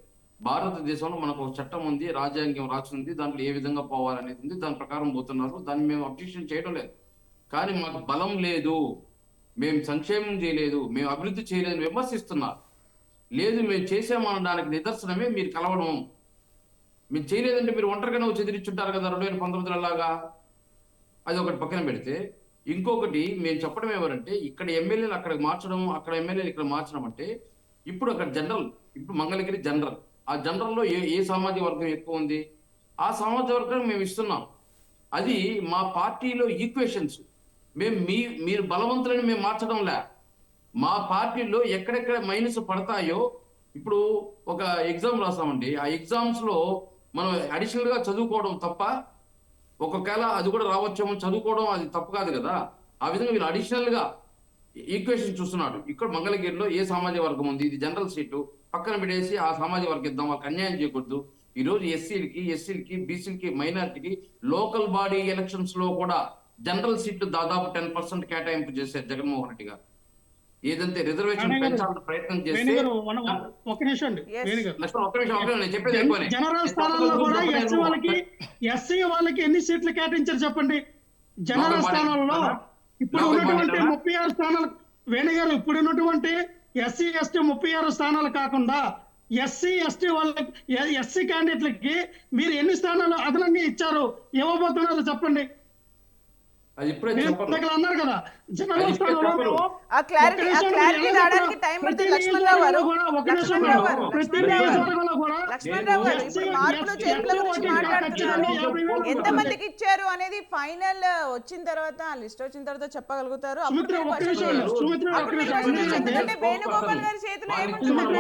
భారతదేశంలో మనకు ఒక చట్టం ఉంది, రాజ్యాంగం రాసింది, దాంట్లో ఏ విధంగా పోవాలనేది ఉంది, దాని ప్రకారం పోతున్నారు. దాన్ని మేము అబ్జెక్షన్ చేయడం లేదు. కానీ మాకు బలం లేదు, మేము సంక్షేమం చేయలేదు, మేము అభివృద్ధి చేయలేదని విమర్శిస్తున్నారు. లేదు మేము చేసామనడానికి నిదర్శనమే మీరు కలవడం. మేము చేయలేదంటే మీరు ఒంటరిగానే వచ్చి ఎదిరించుంటారు కదా 2019 లాగా. అది ఒకటి పక్కన పెడితే, ఇంకొకటి మేము చెప్పడం ఎవరంటే ఇక్కడ ఎమ్మెల్యేలు అక్కడికి మార్చడం, అక్కడ ఎమ్మెల్యేలు ఇక్కడ మార్చడం అంటే ఇప్పుడు అక్కడ జనరల్, ఇప్పుడు మంగళగిరి జనరల్, ఆ జనరల్లో ఏ సామాజిక వర్గం ఎక్కువ ఉంది, ఆ సామాజిక వర్గం మేము ఇస్తున్నాం. అది మా పార్టీలో ఈక్వేషన్స్. మీరు బలవంతులని మేము మార్చడంలే. మా పార్టీలో ఎక్కడెక్కడ మైనస్ పడతాయో, ఇప్పుడు ఒక ఎగ్జామ్ రాసామండి, ఆ ఎగ్జామ్స్ లో మనం అడిషనల్ గా చదువుకోవడం తప్ప, ఒక్కొక్కవేళ అది కూడా రావచ్చేమో, చదువుకోవడం అది తప్పు కాదు కదా. ఆ విధంగా మీరు అడిషనల్ గా ఈక్వేషన్ చూస్తున్నాడు. ఇక్కడ మంగళగిరిలో ఏ సామాజిక వర్గం ఉంది, ఇది జనరల్ సీటు, పక్కన పెట్టేసి ఆ సామాజిక వర్గం ఇద్దాం, వాళ్ళకి అన్యాయం చేయకూడదు. ఈ రోజు ఎస్సీలకి, బీసీలకి, మైనారిటీకి లోకల్ బాడీ ఎలక్షన్స్ లో కూడా జనరల్ సీట్లు దాదాపు 10% కేటాయింపు చేశారు జగన్మోహన్ రెడ్డి గారు. ఏదంటే రిజర్వేషన్ పెంచాలని ప్రయత్నం చేస్తే ఒక నిమిషం అండి, నేను చెప్పేది జనరల్ స్థానాల్లో కూడా ఎస్సీ వాళ్ళకి ఎన్ని సీట్లు కేటాయించారు చెప్పండి? జనరల్ స్థానాల్లో ఇప్పుడు ఉన్నటువంటి 36 స్థానాలు వేణుగారు, ఇప్పుడు ఉన్నటువంటి ఎస్సీ ఎస్టీ 36 స్థానాలు కాకుండా ఎస్సీ ఎస్టీ వాళ్ళకి, ఎస్సీ క్యాండిడేట్లకి మీరు ఎన్ని స్థానాలు అదనంగా ఇచ్చారు, ఇవ్వబోతున్నారో చెప్పండి. అది ఇప్పుడే అన్నారు కదా జనరల్ స్థానంలో. ఎంతమందికి ఇచ్చారు అనేది ఫైనల్ వచ్చిన తర్వాత, లిస్ట్ వచ్చిన తర్వాత చెప్పగలుగుతారు. ఎందుకంటే వేణుగోపాల్ గారి చేతిలో ఏముంటుందండి,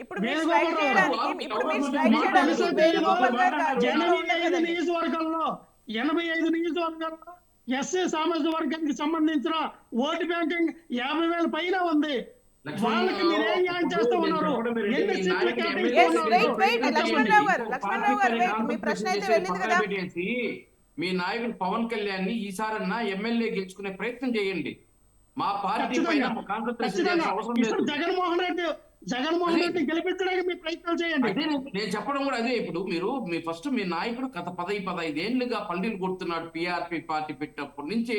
ఇప్పుడు మీరు స్ట్రైక్ చేయడానికి వేణుగోపాల్ గారు 85 నియోజకవర్గాల్లో ఎస్సీ సామాజిక వర్గానికి సంబంధించిన ఓటు బ్యాంకింగ్ 50,000 పైన ఉంది. వాళ్ళకి మీరు ఏం న్యాయం చేస్తూ ఉన్నారు? ఎన్ని సీట్లు లక్ష్మణరావు గారు మీ ప్రశ్న అయితే వెళ్ళింది కదా. మీ నాయకుడు పవన్ కళ్యాణ్ ని ఈసారన్నా ఎమ్మెల్యే గెలుచుకునే ప్రయత్నం చేయండి. మా పార్టీ పైన అవసరం లేదు. జగన్మోహన్ రెడ్డి గెలిపించడానికి మీ ప్రయత్నం చేయండి. అదే నేను చెప్పడం కూడా అదే. ఇప్పుడు మీ ఫస్ట్ మీ నాయకుడు గత 15 ఏళ్లుగా పల్లీలు కొడుతున్నాడు. పిఆర్పి పార్టీ పెట్టినప్పటి నుంచి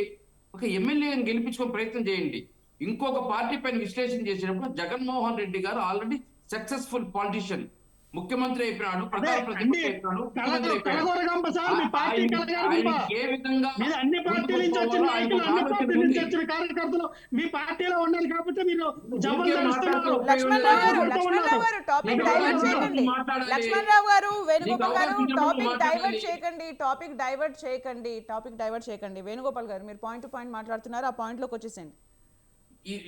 ఒక ఎమ్మెల్యేని గెలిపించుకునే ప్రయత్నం చేయండి. ఇంకొక పార్టీ పైన విశ్లేషణ చేసినప్పుడు జగన్మోహన్ రెడ్డి గారు ఆల్రెడీ సక్సెస్ఫుల్ పాలిటిషియన్, ముఖ్యమంత్రి అయిపోయినాడు, ఏ విధంగా అన్ని పార్టీల నుంచి వచ్చిన నాయకులు, అన్ని పార్టీల నుంచి వచ్చిన కార్యకర్తలు మీ పార్టీలో ఉన్నారు కాబట్టి మీరు లక్ష్మణరావు గారు, వేణుగోపాల్ గారు టాపిక్ డైవర్ట్ చేయకండి. వేణుగోపాల్ గారు మీరు పాయింట్ టు పాయింట్ మాట్లాడుతున్నారు, ఆ పాయింట్ లోకి వచ్చేసేయండి.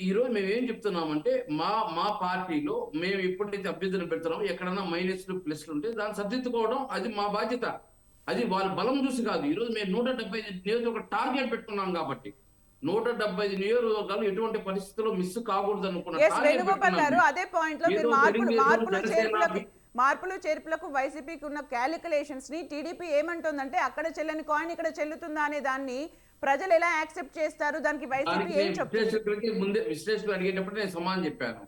ఈ రోజు మేము ఏం చెప్తున్నామంటే మా పార్టీలో మేము ఎప్పుడైతే అభ్యర్థులను పెడుతున్నామో ఎక్కడన్నా మైనస్లు ప్లస్లు ఉంటే దాన్ని సర్దిద్దుకోవడం అది మా బాధ్యత. అది వాళ్ళ బలం చూసి కాదు. ఈ రోజు మేము 175 నియోజకవర్గ టార్గెట్ పెట్టుకున్నాం కాబట్టి 175 నియోజకవర్గాలు ఎటువంటి పరిస్థితుల్లో మిస్ కాకూడదు వేణుగోపాల్ గారు అదే పాయింట్ లో మీరు మార్పులు చేర్పులకు వైసీపీకి ఉన్న క్యాలిక్యులేషన్స్ ని టీడీపీ ఏమంటుందంటే అక్కడ చెల్లని కాయిన్ ఇక్కడ చెల్లుతుందా అనే దాన్ని ప్రజలు ఎలా యాక్సెప్ట్ చేస్తారు, దానికి వైసీపీ ఏం చెప్తుంది? ముందే విశ్లేషకులు అడిగేటప్పుడు నేను సమాధానం చెప్పాను.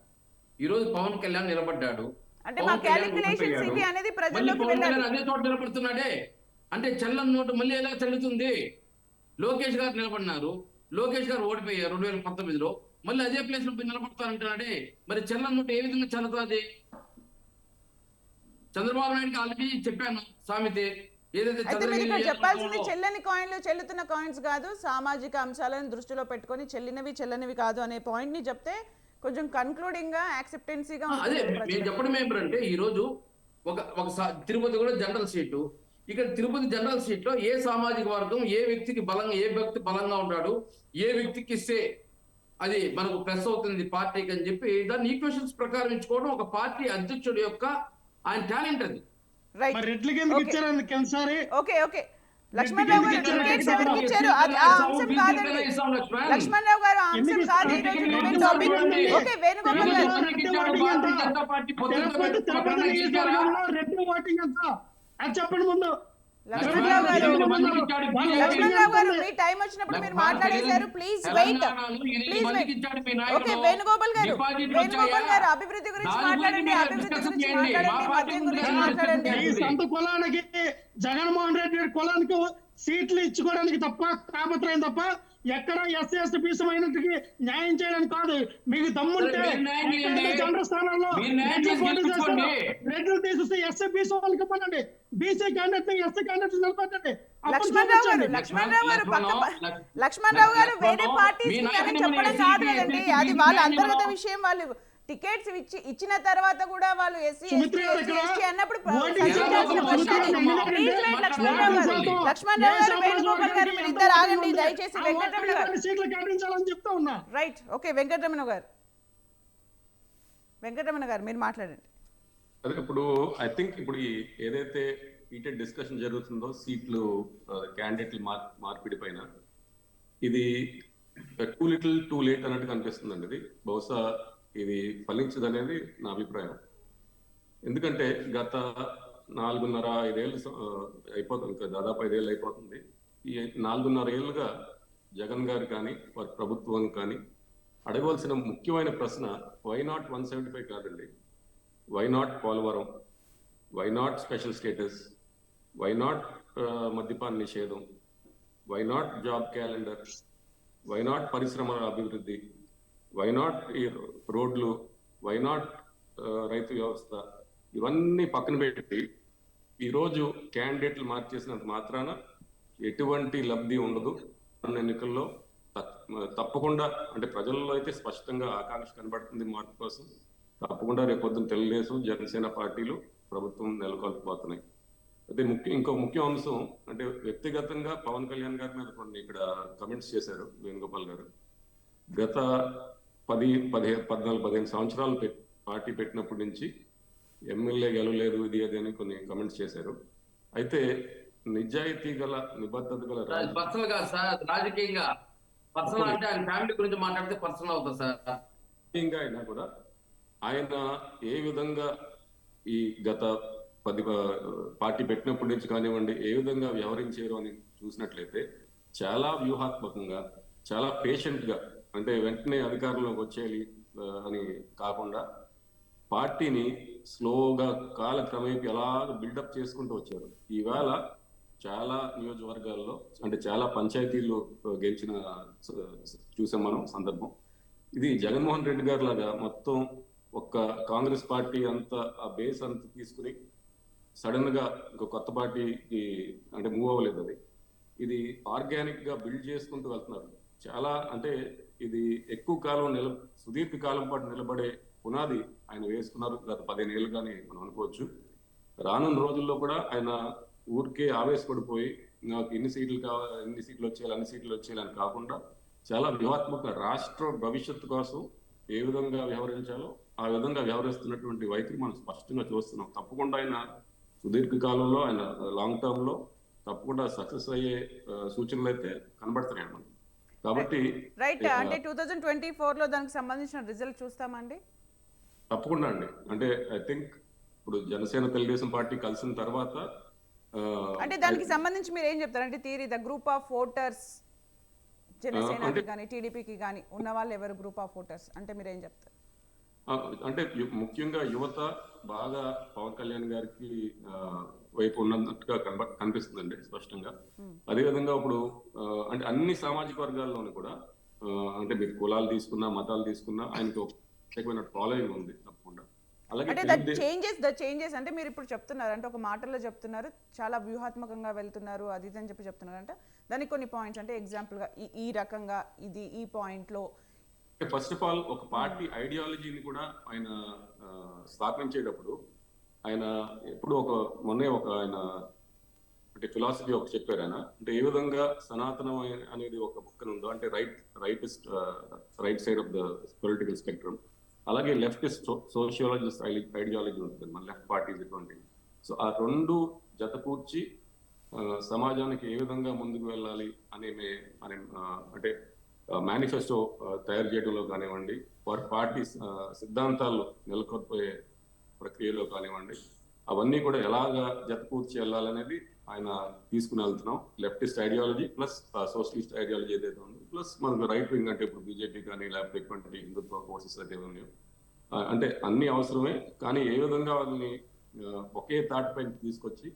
ఈ రోజు పవన్ కళ్యాణ్ నిలబడ్డాడు, అంటే మా క్యాలిక్యులేషన్ సిటీ అనేది ప్రజల్లోకి వెళ్ళాలి. అదే చోట నిలబడుతున్నాడే అంటే చెల్లని నోటు మళ్ళీ ఎలా చెల్లుతుంది? లోకేష్ గారు నిలబడినారు, లోకేష్ గారు ఓడిపోయారు 2019లో, మళ్ళీ అదే ప్లేస్ లో నిలబడతానంటున్నాడే, మరి చెల్లని నోటు ఏ విధంగా చెల్లుతుంది? చంద్రబాబు నాయుడుకి ఆల్రెడీ చెప్పాను సామెత, ఏదైతే అయితే మీరు ఇక్కడ చెప్పాల్సింది చెల్లని కాయిన్లు చెల్లుతున్న కాయిన్స్ కాదు, సామాజిక అంశాలను దృష్టిలో పెట్టుకొని చెల్లినవి చెల్లనివి కాదు అనే పాయింట్ ని చెప్తే కొంచెం కన్క్లూడింగ్ గా యాక్సెప్టెన్సీగా అదే మేము చెప్పడం ఏమిటంటే ఈ రోజు ఒక తిరుపతి కూడా జనరల్ సీటు, ఇక్కడ తిరుపతి జనరల్ సీట్ లో ఏ సామాజిక వర్గం ఏ వ్యక్తికి ఏ వ్యక్తి బలంగా ఉంటాడు, ఏ వ్యక్తికి ఇస్తే అది మనకు ప్లస్ అవుతుంది పార్టీకి అని చెప్పి దాన్ని ఈక్వేషన్స్ ప్రకారం ఇచ్చుకోవడం ఒక పార్టీ అధ్యక్షుడి యొక్క ఆయన టాలెంట్ అది. రైట్, రెడ్లకి ఎందుకు ఇచ్చారు కిందసారి? ఓకే ఓకే లక్ష్మణరావు గారు టికెట్స్ ఎవరికి ఇచ్చారు అది ఆ అంశం కాదండి. లక్ష్మణరావు గారు ఆ అంశం కాదు ఈ రోజు డిబేట్ టాపిక్. ఓకే వేణుగోపాల్ గారు రెడ్డి ఓటింగ్ ఎంత అది చెప్పండి ముందు. లక్ష్మణరావు గారు మీ టైం వచ్చినప్పుడు మీరు మాట్లాడేశారు. Please wait. Okay Venugopal garu అభివృద్ధి గురించి మాట్లాడండి, అభివృద్ధి గురించి మాట్లాడండి, మద్యం గురించి మాట్లాడండి. ఈ సొంత కులానికి జగన్మోహన్ రెడ్డి కులానికి సీట్లు ఇచ్చుకోవడానికి తప్ప తాపత్రయం తప్ప ఎక్కడ ఎస్సీ ఎస్టీ పీసమైనట్టుకి న్యాయం చేయడానికి కాదు. మీకు దమ్ముంటే జనరల్ స్థానాల్లో రెడ్లు తీసేస్తే ఎస్సీ పీసీ వాళ్ళకి ఇవ్వండి, బీసీ క్యాండిడేట్ ఎస్సీ క్యాండిడేట్ నిలబెట్టండి. లక్ష్మణరావు గారు వేరే పార్టీ అని చెప్పడం కాదు కదండి, అది వాళ్ళ అంతర్గత విషయం. వాళ్ళు టికెట్స్ ఇచ్చిన తర్వాత కూడా వాళ్ళు ఎస్సీ ఎస్టీ అన్నప్పుడు లక్ష్మణరావు గారు వేణుగోపాల్ గారు మీరు ఇద్దరు ఆగండి దయచేసి. వెంకటరమణ గారు రైట్, ఓకే వెంకటరమణ గారు మీరు మాట్లాడండి. అదే ఇప్పుడు ఐ థింక్ ఇప్పుడు ఏదైతే హీటెడ్ డిస్కషన్ జరుగుతుందో సీట్లు క్యాండిడేట్లు మార్పిడి పైన, ఇది టూ లిటిల్ టూ లేట్ అన్నట్టు కనిపిస్తుందండి. ఇది బహుశా ఇది ఫలించదు అనేది నా అభిప్రాయం. ఎందుకంటే గత 4.5 ఏళ్ళు అయిపోతుంది, దాదాపు 5 ఏళ్ళు అయిపోతుంది. ఈ 4.5 ఏళ్ళుగా జగన్ గారు కానీ వారి ప్రభుత్వం కానీ అడగవలసిన ముఖ్యమైన ప్రశ్న వై నాట్ 175 కాదండి, why not Polavaram, why not special status, why not మద్యపాన నిషేధం, why not job calendar, why not పరిశ్రమల అభివృద్ధి, వై నాట్ ఈ రోడ్లు, వై నాట్ రైతు వ్యవస్థ, ఇవన్నీ పక్కన పెట్టి ఈరోజు క్యాండిడేట్లు మార్చేసినంత మాత్రాన ఎటువంటి లబ్ధి ఉండదు. అన్ని ఎన్నికల్లో తప్పకుండా అంటే ప్రజల్లో అయితే స్పష్టంగా ఆకాంక్ష కనబడుతుంది మార్పు కోసం. తప్పకుండా రేపొద్దున తెలుగుదేశం జనసేన పార్టీలు ప్రభుత్వం నెలకొల్పబోతున్నాయి. అదే ఇంకో ముఖ్య అంశం అంటే వ్యక్తిగతంగా పవన్ కళ్యాణ్ గారి మీద కొన్ని ఇక్కడ కమెంట్స్ చేశారు వేణుగోపాల్ గారు. గత 14-15 సంవత్సరాలు పార్టీ పెట్టినప్పటి నుంచి ఎమ్మెల్యే గెలవలేదు ఇది అది అని కొన్ని కమెంట్స్ చేశారు. అయితే నిజాయితీ గల నిబద్ధత గల పర్సనల్ గా సార్, రాజకీయంగా పర్సనల్ అంటే ఆయన ఫ్యామిలీ గురించి మాట్లాడితే పర్సనల్ అవుతుంది సార్. రాజకీయంగా అయినా కూడా ఆయన ఏ విధంగా ఈ గత పార్టీ పెట్టినప్పటి నుంచి కానివ్వండి ఏ విధంగా వ్యవహరించారు అని చూసినట్లయితే చాలా వ్యూహాత్మకంగా, చాలా పేషెంట్ గా, అంటే వెంటనే అధికారంలోకి వచ్చేయాలి అని కాకుండా పార్టీని స్లోగా కాలక్రమేపీ ఎలా బిల్డప్ చేసుకుంటూ వచ్చారు. ఈవేళ చాలా నియోజకవర్గాల్లో అంటే చాలా పంచాయతీల్లో గెలిచిన చూసాం మనం సందర్భం. ఇది జగన్మోహన్ రెడ్డి గారి లాగా మొత్తం ఒక్క కాంగ్రెస్ పార్టీ అంత ఆ బేస్ అంత తీసుకుని సడన్ గా ఇంకో కొత్త పార్టీకి అంటే మూవ్ అవ్వలేదు. అది ఇది ఆర్గానిక్ గా బిల్డ్ చేసుకుంటూ వెళ్తున్నారు. చాలా అంటే ఇది ఎక్కువ కాలం సుదీర్ఘ కాలం పాటు నిలబడే పునాది ఆయన వేసుకున్నారు గత 15 ఏళ్ళుగానే మనం అనుకోవచ్చు. రానున్న రోజుల్లో కూడా ఆయన ఊరికే ఆవేశపడిపోయి నాకు ఇన్ని సీట్లు కావాలి, ఇన్ని సీట్లు వచ్చేయాలి, అన్ని సీట్లు వచ్చేయాలని కాకుండా చాలా వ్యూహాత్మక రాష్ట్ర భవిష్యత్తు కోసం ఏ విధంగా వ్యవహరించాలో ఆ విధంగా వ్యవహరిస్తున్నటువంటి వైఖరి మనం స్పష్టంగా చూస్తున్నాం. తప్పకుండా ఆయన సుదీర్ఘ కాలంలో ఆయన లాంగ్ టర్మ్ లో తప్పకుండా సక్సెస్ అయ్యే సూచనలు అయితే కనబడుతున్నాయి మనం. కాబట్టి రైట్, అంటే 2024 లో దానికి సంబంధించిన రిజల్ట్ చూస్తామండి. తప్పకుండా అండి. అంటే ఐ థింక్ ఇప్పుడు జనసేన తెలుగుదేశం పార్టీ కలిసిన తర్వాత అంటే దానికి సంబంధించి మీరు ఏం చెప్తారు? అంటే theory the group of voters జనసేనకి కానీ టీడీపీకి కానీ ఉన్న వాళ్ళు ఎవరు గ్రూప్ ఆఫ్ ఓటర్స్ అంటే మీరు ఏం చెప్తారు? అంటే ముఖ్యంగా యువత బాగా పవన్ కళ్యాణ్ గారికి వైపు ఉన్నట్టుగా కనిపిస్తుందండి స్పష్టంగా. అదేవిధంగా ఇప్పుడు అంటే అన్ని సామాజిక వర్గాల్లోనూ కూడా అంటే మీరు కులాలు తీసుకున్నా, మతాలు తీసుకున్నా ఆయనకి ఒక ప్రత్యేకమైన ఫాలోయింగ్ ఉంది తప్పకుండా. అలాగే అంటే ద చేంజెస్ అంటే మీరు ఇప్పుడు చెప్తున్నారు, అంటే ఒక మాటల్లో చెప్తున్నారు, చాలా వ్యూహాత్మకంగా వెళ్తున్నారు అది ఇది అని చెప్తున్నారు. అంటే దానికి కొన్ని పాయింట్స్, అంటే ఎగ్జాంపుల్ గా ఈ రకంగా ఇది ఈ పాయింట్ లో. ఫస్ట్ ఆఫ్ ఆల్ ఒక పార్టీ ఐడియాలజీని కూడా ఆయన స్థాపించేటప్పుడు ఆయన ఎప్పుడు మొన్నే ఆయన అంటే ఫిలాసఫీ ఒక చెప్పారు ఆయన. అంటే ఏ విధంగా సనాతనం అనేది ఒక పక్కన ఉందో, అంటే right side of the political spectrum, అలాగే లెఫ్టిస్ట్ సోషియాలజిస్ట్ ఐడియాలజీ ఉంటుంది మన లెఫ్ట్ పార్టీస్ ఇటువంటి. సో ఆ రెండు జతకూర్చి సమాజానికి ఏ విధంగా ముందుకు వెళ్ళాలి అనే అంటే మేనిఫెస్టో తయారు చేయడంలో కానివ్వండి, వారి పార్టీ సిద్ధాంతాలు నెలకొల్పే ప్రక్రియలో కానివ్వండి, అవన్నీ కూడా ఎలాగా జతకూర్చి వెళ్ళాలనేది ఆయన తీసుకుని వెళ్తున్నాం. Leftist ideology plus socialist ideology ఏదైతే ఉందో, ప్లస్ మనకు రైట్ వింగ్ అంటే ఇప్పుడు బీజేపీ కానీ లేకపోతే ఇటువంటి హిందుత్వ ఫోర్సెస్ అయితే ఉన్నాయో, అంటే అన్ని అవసరమే. కానీ ఏ విధంగా వాళ్ళని ఒకే తాటిపై తీసుకొచ్చి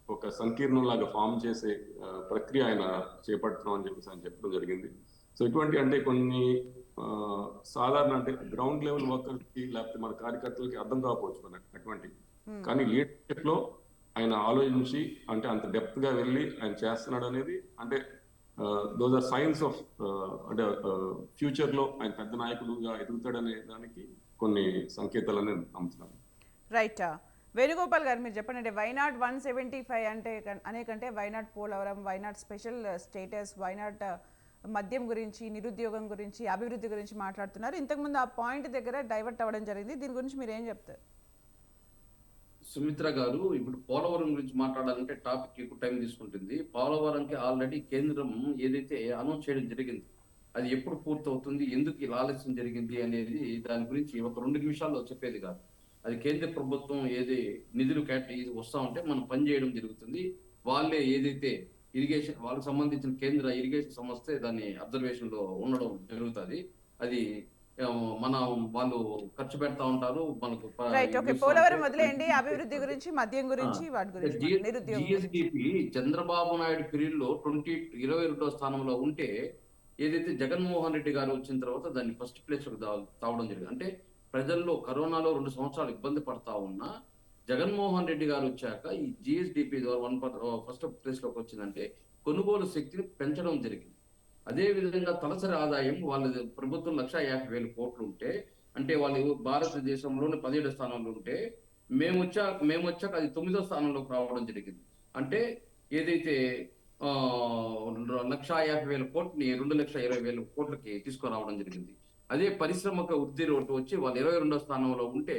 ఒక సంకీర్ణంలాగా ఫామ్ చేసే ప్రక్రియ ఆయన చేపడుతున్నాం అని చెప్పేసి ఆయన చెప్పడం జరిగింది. సో ఇటువంటి అంటే కొన్ని సాధారణ అంటే గ్రౌండ్ లెవెల్ వర్కర్స్ కి లేకపోతే మన కార్యకర్తలకి అర్థం కాకపోవచ్చు అటువంటి, కానీ లీడర్షిప్ లో ఆయన ఆలోచించి అంటే అంత డెప్త్ గా వెళ్ళి ఆయన చేస్తున్నాడు అనేది, అంటే దోస్ ఆర్ సైన్స్ ఆఫ్ అంటే ఫ్యూచర్ లో ఆయన పెద్ద నాయకుడుగా ఎదుగుతాడనే దానికి కొన్ని సంకేతాలని నమ్ముతున్నాను. రైట్. వేణుగోపాల్ గారు మీరు చెప్పండి, అంటే వైనాట్ 175 అంటే అనేకంటే why not Polavaram, why not special status, why not మద్యం గురించి, నిరుద్యోగం గురించి, అభివృద్ధి గురించి మాట్లాడుతున్నారు. ఇంతకుముందు ఆ పాయింట్ దగ్గర డైవర్ట్ అవ్వడం జరిగింది. దీని గురించి మీరు ఏం చెప్తారు? సుమిత్ర గారు, ఇప్పుడు పోలవరం గురించి మాట్లాడాలంటే టాపిక్ ఎక్కువ టైం తీసుకుంటుంది. పోలవరంకి ఆల్రెడీ కేంద్రం ఏదైతే అనౌన్స్ చేయడం జరిగింది, అది ఎప్పుడు పూర్తవుతుంది, ఎందుకు ఇలా ఆలస్యం జరిగింది అనేది దాని గురించి ఒక 2 నిమిషాల్లో చెప్పేది కాదు. అది కేంద్ర ప్రభుత్వం ఏది నిధులు వస్తా ఉంటే మనం పని చేయడం జరుగుతుంది. వాళ్ళే ఏదైతే ఇరిగేషన్ వాళ్ళకి సంబంధించిన కేంద్ర ఇరిగేషన్ సంస్థ దాన్ని అబ్జర్వేషన్ లో ఉండడం జరుగుతుంది. అది వాళ్ళు ఖర్చు పెడతా ఉంటారు మనకు. పోలవరం వదిలేయండి, అభివృద్ధి గురించి, మద్యం గురించి, వాటి గురించి. జిఎస్డిపి చంద్రబాబు నాయుడు పీరియడ్ లో 22వ స్థానంలో ఉంటే, ఏదైతే జగన్మోహన్ రెడ్డి గారు వచ్చిన తర్వాత దాన్ని ఫస్ట్ ప్లేస్ తావడం జరిగింది. అంటే ప్రజల్లో కరోనాలో 2 సంవత్సరాలు ఇబ్బంది పడతా ఉన్నా జగన్మోహన్ రెడ్డి గారు వచ్చాక ఈ జిఎస్డిపి ద్వారా ఫస్ట్ ప్లేస్ లోకి వచ్చిందంటే కొనుగోలు శక్తిని పెంచడం జరిగింది. అదే విధంగా తలసరి ఆదాయం వాళ్ళ ప్రభుత్వం 1,50,000 కోట్లు ఉంటే, అంటే వాళ్ళు భారతదేశంలోని 17వ స్థానంలో ఉంటే, మేము వచ్చాక అది 9వ స్థానంలోకి రావడం జరిగింది. అంటే ఏదైతే 1,50,000 కోట్లని 2,20,000 కోట్లకి తీసుకురావడం జరిగింది. అదే పారిశ్రామిక వృద్ధి రేటు వచ్చి వాళ్ళు 22వ స్థానంలో ఉంటే,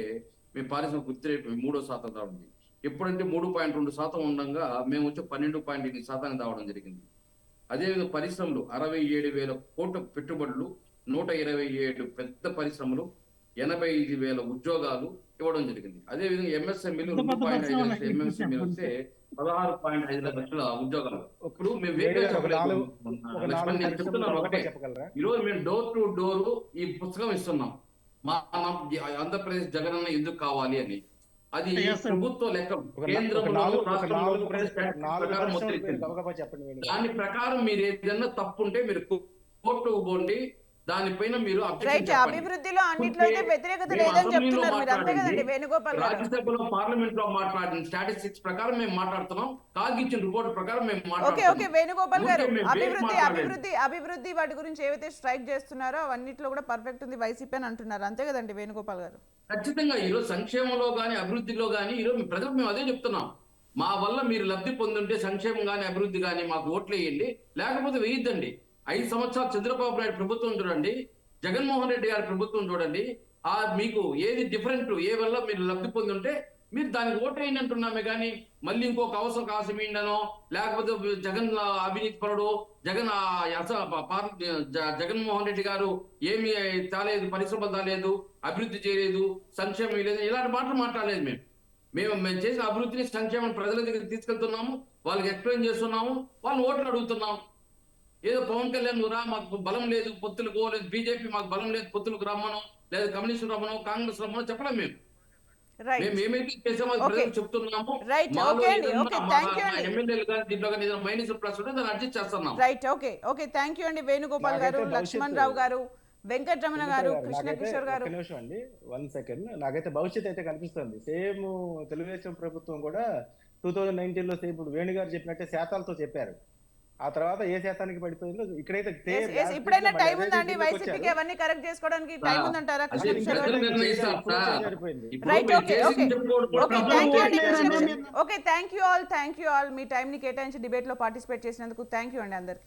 మేము పారిశ్రామిక వృద్ధి రేటు 3% రావడం. ఎప్పుడంటే 3.2% ఉండగా మేము వచ్చి 12.8% రావడం జరిగింది. అదేవిధంగా పరిశ్రమలు 67,000 కోట్ల పెట్టుబడులు, 127 పెద్ద పరిశ్రమలు, 85,000 ఉద్యోగాలు ఇవ్వడం జరిగింది. అదేవిధంగా ఎంఎస్ఎంఈలు 2.5 లక్షల ఎంఎస్ఎంఈలు వస్తే 16.5 లక్షల ఉద్యోగాలు. ఇప్పుడు మేము చెప్తున్నాం ఒకటే, ఈరోజు మేము డోర్ టు డోర్ ఈ పుస్తకం ఇస్తున్నాం, మా ఆంధ్రప్రదేశ్ జగనన్న ఎందుకు కావాలి అని. అది ప్రభుత్వ లెక్క దాని ప్రకారం మీరు ఏదైనా తప్పుంటే మీరు కోర్టుకు పోండి, దానిపైన మీరు అభివృద్ధిలో అన్నిట్లో వ్యతిరేకత లేదని చెప్తున్నారు మీరు, అంతే కదండి వేణుగోపాల్ గారు? రాజ్యసభలో పార్లమెంట్ లో మాట్లాడిన స్టాటిస్టిక్స్ ప్రకారం మేము మాట్లాడుతున్నాం, కాగిచ్చిన రిపోర్ట్ ప్రకారం మేము మాట్లాడుతున్నాం. ఓకే వేణుగోపాల్ గారు, అభివృద్ధి వాటి గురించి ఏవైతే స్ట్రైక్ చేస్తున్నారో అవన్నిట్లో కూడా పర్ఫెక్ట్ ఉంది వైసీపీ అని అంటున్నారు, అంతే కదండి వేణుగోపాల్ గారు? ఖచ్చితంగా ఈరోజు సంక్షేమంలో కానీ అభివృద్ధిలో కానీ ఈరోజు ప్రజలకు మేము అదే చెప్తున్నాం. మా వల్ల మీరు లబ్ధి పొందుంటే సంక్షేమం కానీ అభివృద్ధి కానీ మాకు ఓట్లు వేయండి, లేకపోతే వేయద్దండి. 5 సంవత్సరాలు చంద్రబాబు నాయుడు ప్రభుత్వం చూడండి, జగన్మోహన్ రెడ్డి గారి ప్రభుత్వం చూడండి, మీకు ఏది డిఫరెంట్, ఏ వల్ల మీరు లబ్ధి పొందుంటే మీరు దానికి ఓటు వేయండి అంటున్నామే. కానీ మళ్ళీ ఇంకొక అవసరం కాసమీండనో, లేకపోతే జగన్ అవినీతి పరుడు, జగన్మోహన్ రెడ్డి గారు ఏమి తాలేదు, పరిశ్రమలు తాలేదు, అభివృద్ధి చేయలేదు, సంక్షేమం లేదు, ఇలాంటి మాటలు మాట్లాడలేదు. మేము చేసిన అభివృద్ధిని, సంక్షేమం ప్రజల దగ్గరికి తీసుకెళ్తున్నాము, వాళ్ళకి ఎక్స్ప్లెయిన్ చేస్తున్నాము, వాళ్ళు ఓట్లు అడుగుతున్నాము. ఏదో పవన్ కళ్యాణ్ రా మాకు బలం లేదు పొత్తులకు, లేదు బీజేపీ మాకు బలం లేదు పొత్తులకు రమ్మను, లేదా కమ్యూనిస్టు రమ్మను, కాంగ్రెస్ రమ్మను చెప్పలేం మేము. రైట్ మేము ఏమైతే చేసామో అది Okay. ప్రజలకు చెప్తున్నాము. Right. మాలో Okay అండి. ఏదన్నా Okay. మా Thank you అండి. ఎమ్మెల్యేలు కానీ దీంట్లో కానీ ఏదైనా మైనస్ ప్లస్ ఉంటే దాన్ని అడ్జస్ట్ చేస్తున్నాం. రైట్ ఓకే థ్యాంక్ యూ అండి వేణుగోపాల్ గారు, నాకైతే లక్ష్మణ్ రావు గారు, వెంకటరమణ గారు, కృష్ణ నాకైతే కిషోర్ గారు. ఒక్క నిమిషం అండి, 1 సెకండ్. నాకైతే భవిష్యత్తు అయితే కనిపిస్తుంది. సేమ్ తెలుగుదేశం ప్రభుత్వం కూడా 2019 లో సేమ్ ఇప్పుడు వేణు గారు చెప్పినట్టే శాతాలతో చెప్పారు. ఆ తర్వాత ఏ శాతానికి పడిపోయిందో ఇక్కడైతే ఇప్పుడైనా టైం ఉందండి వైసీపీకి అవన్నీ కరెక్ట్ చేసుకోవడానికి టైం ఉందంటారా అదే కృష్ణ కిషోర్ గారు? ప్రజలు నిర్ణయిస్తారు సార్. సరిపోయింది. ఇప్పుడు రైట్ మీరు ఓకే చేసింది చెప్పుకోవడం కూడా ఓకే తప్పదు. థ్యాంక్ యూ అండి Krishna okay. Kishore. Okay thank you all me time ని కేటాయించి డిబేట్ లో పార్టిసిపేట్ చేసినందుకు థ్యాంక్ యూ అండి అందరికి.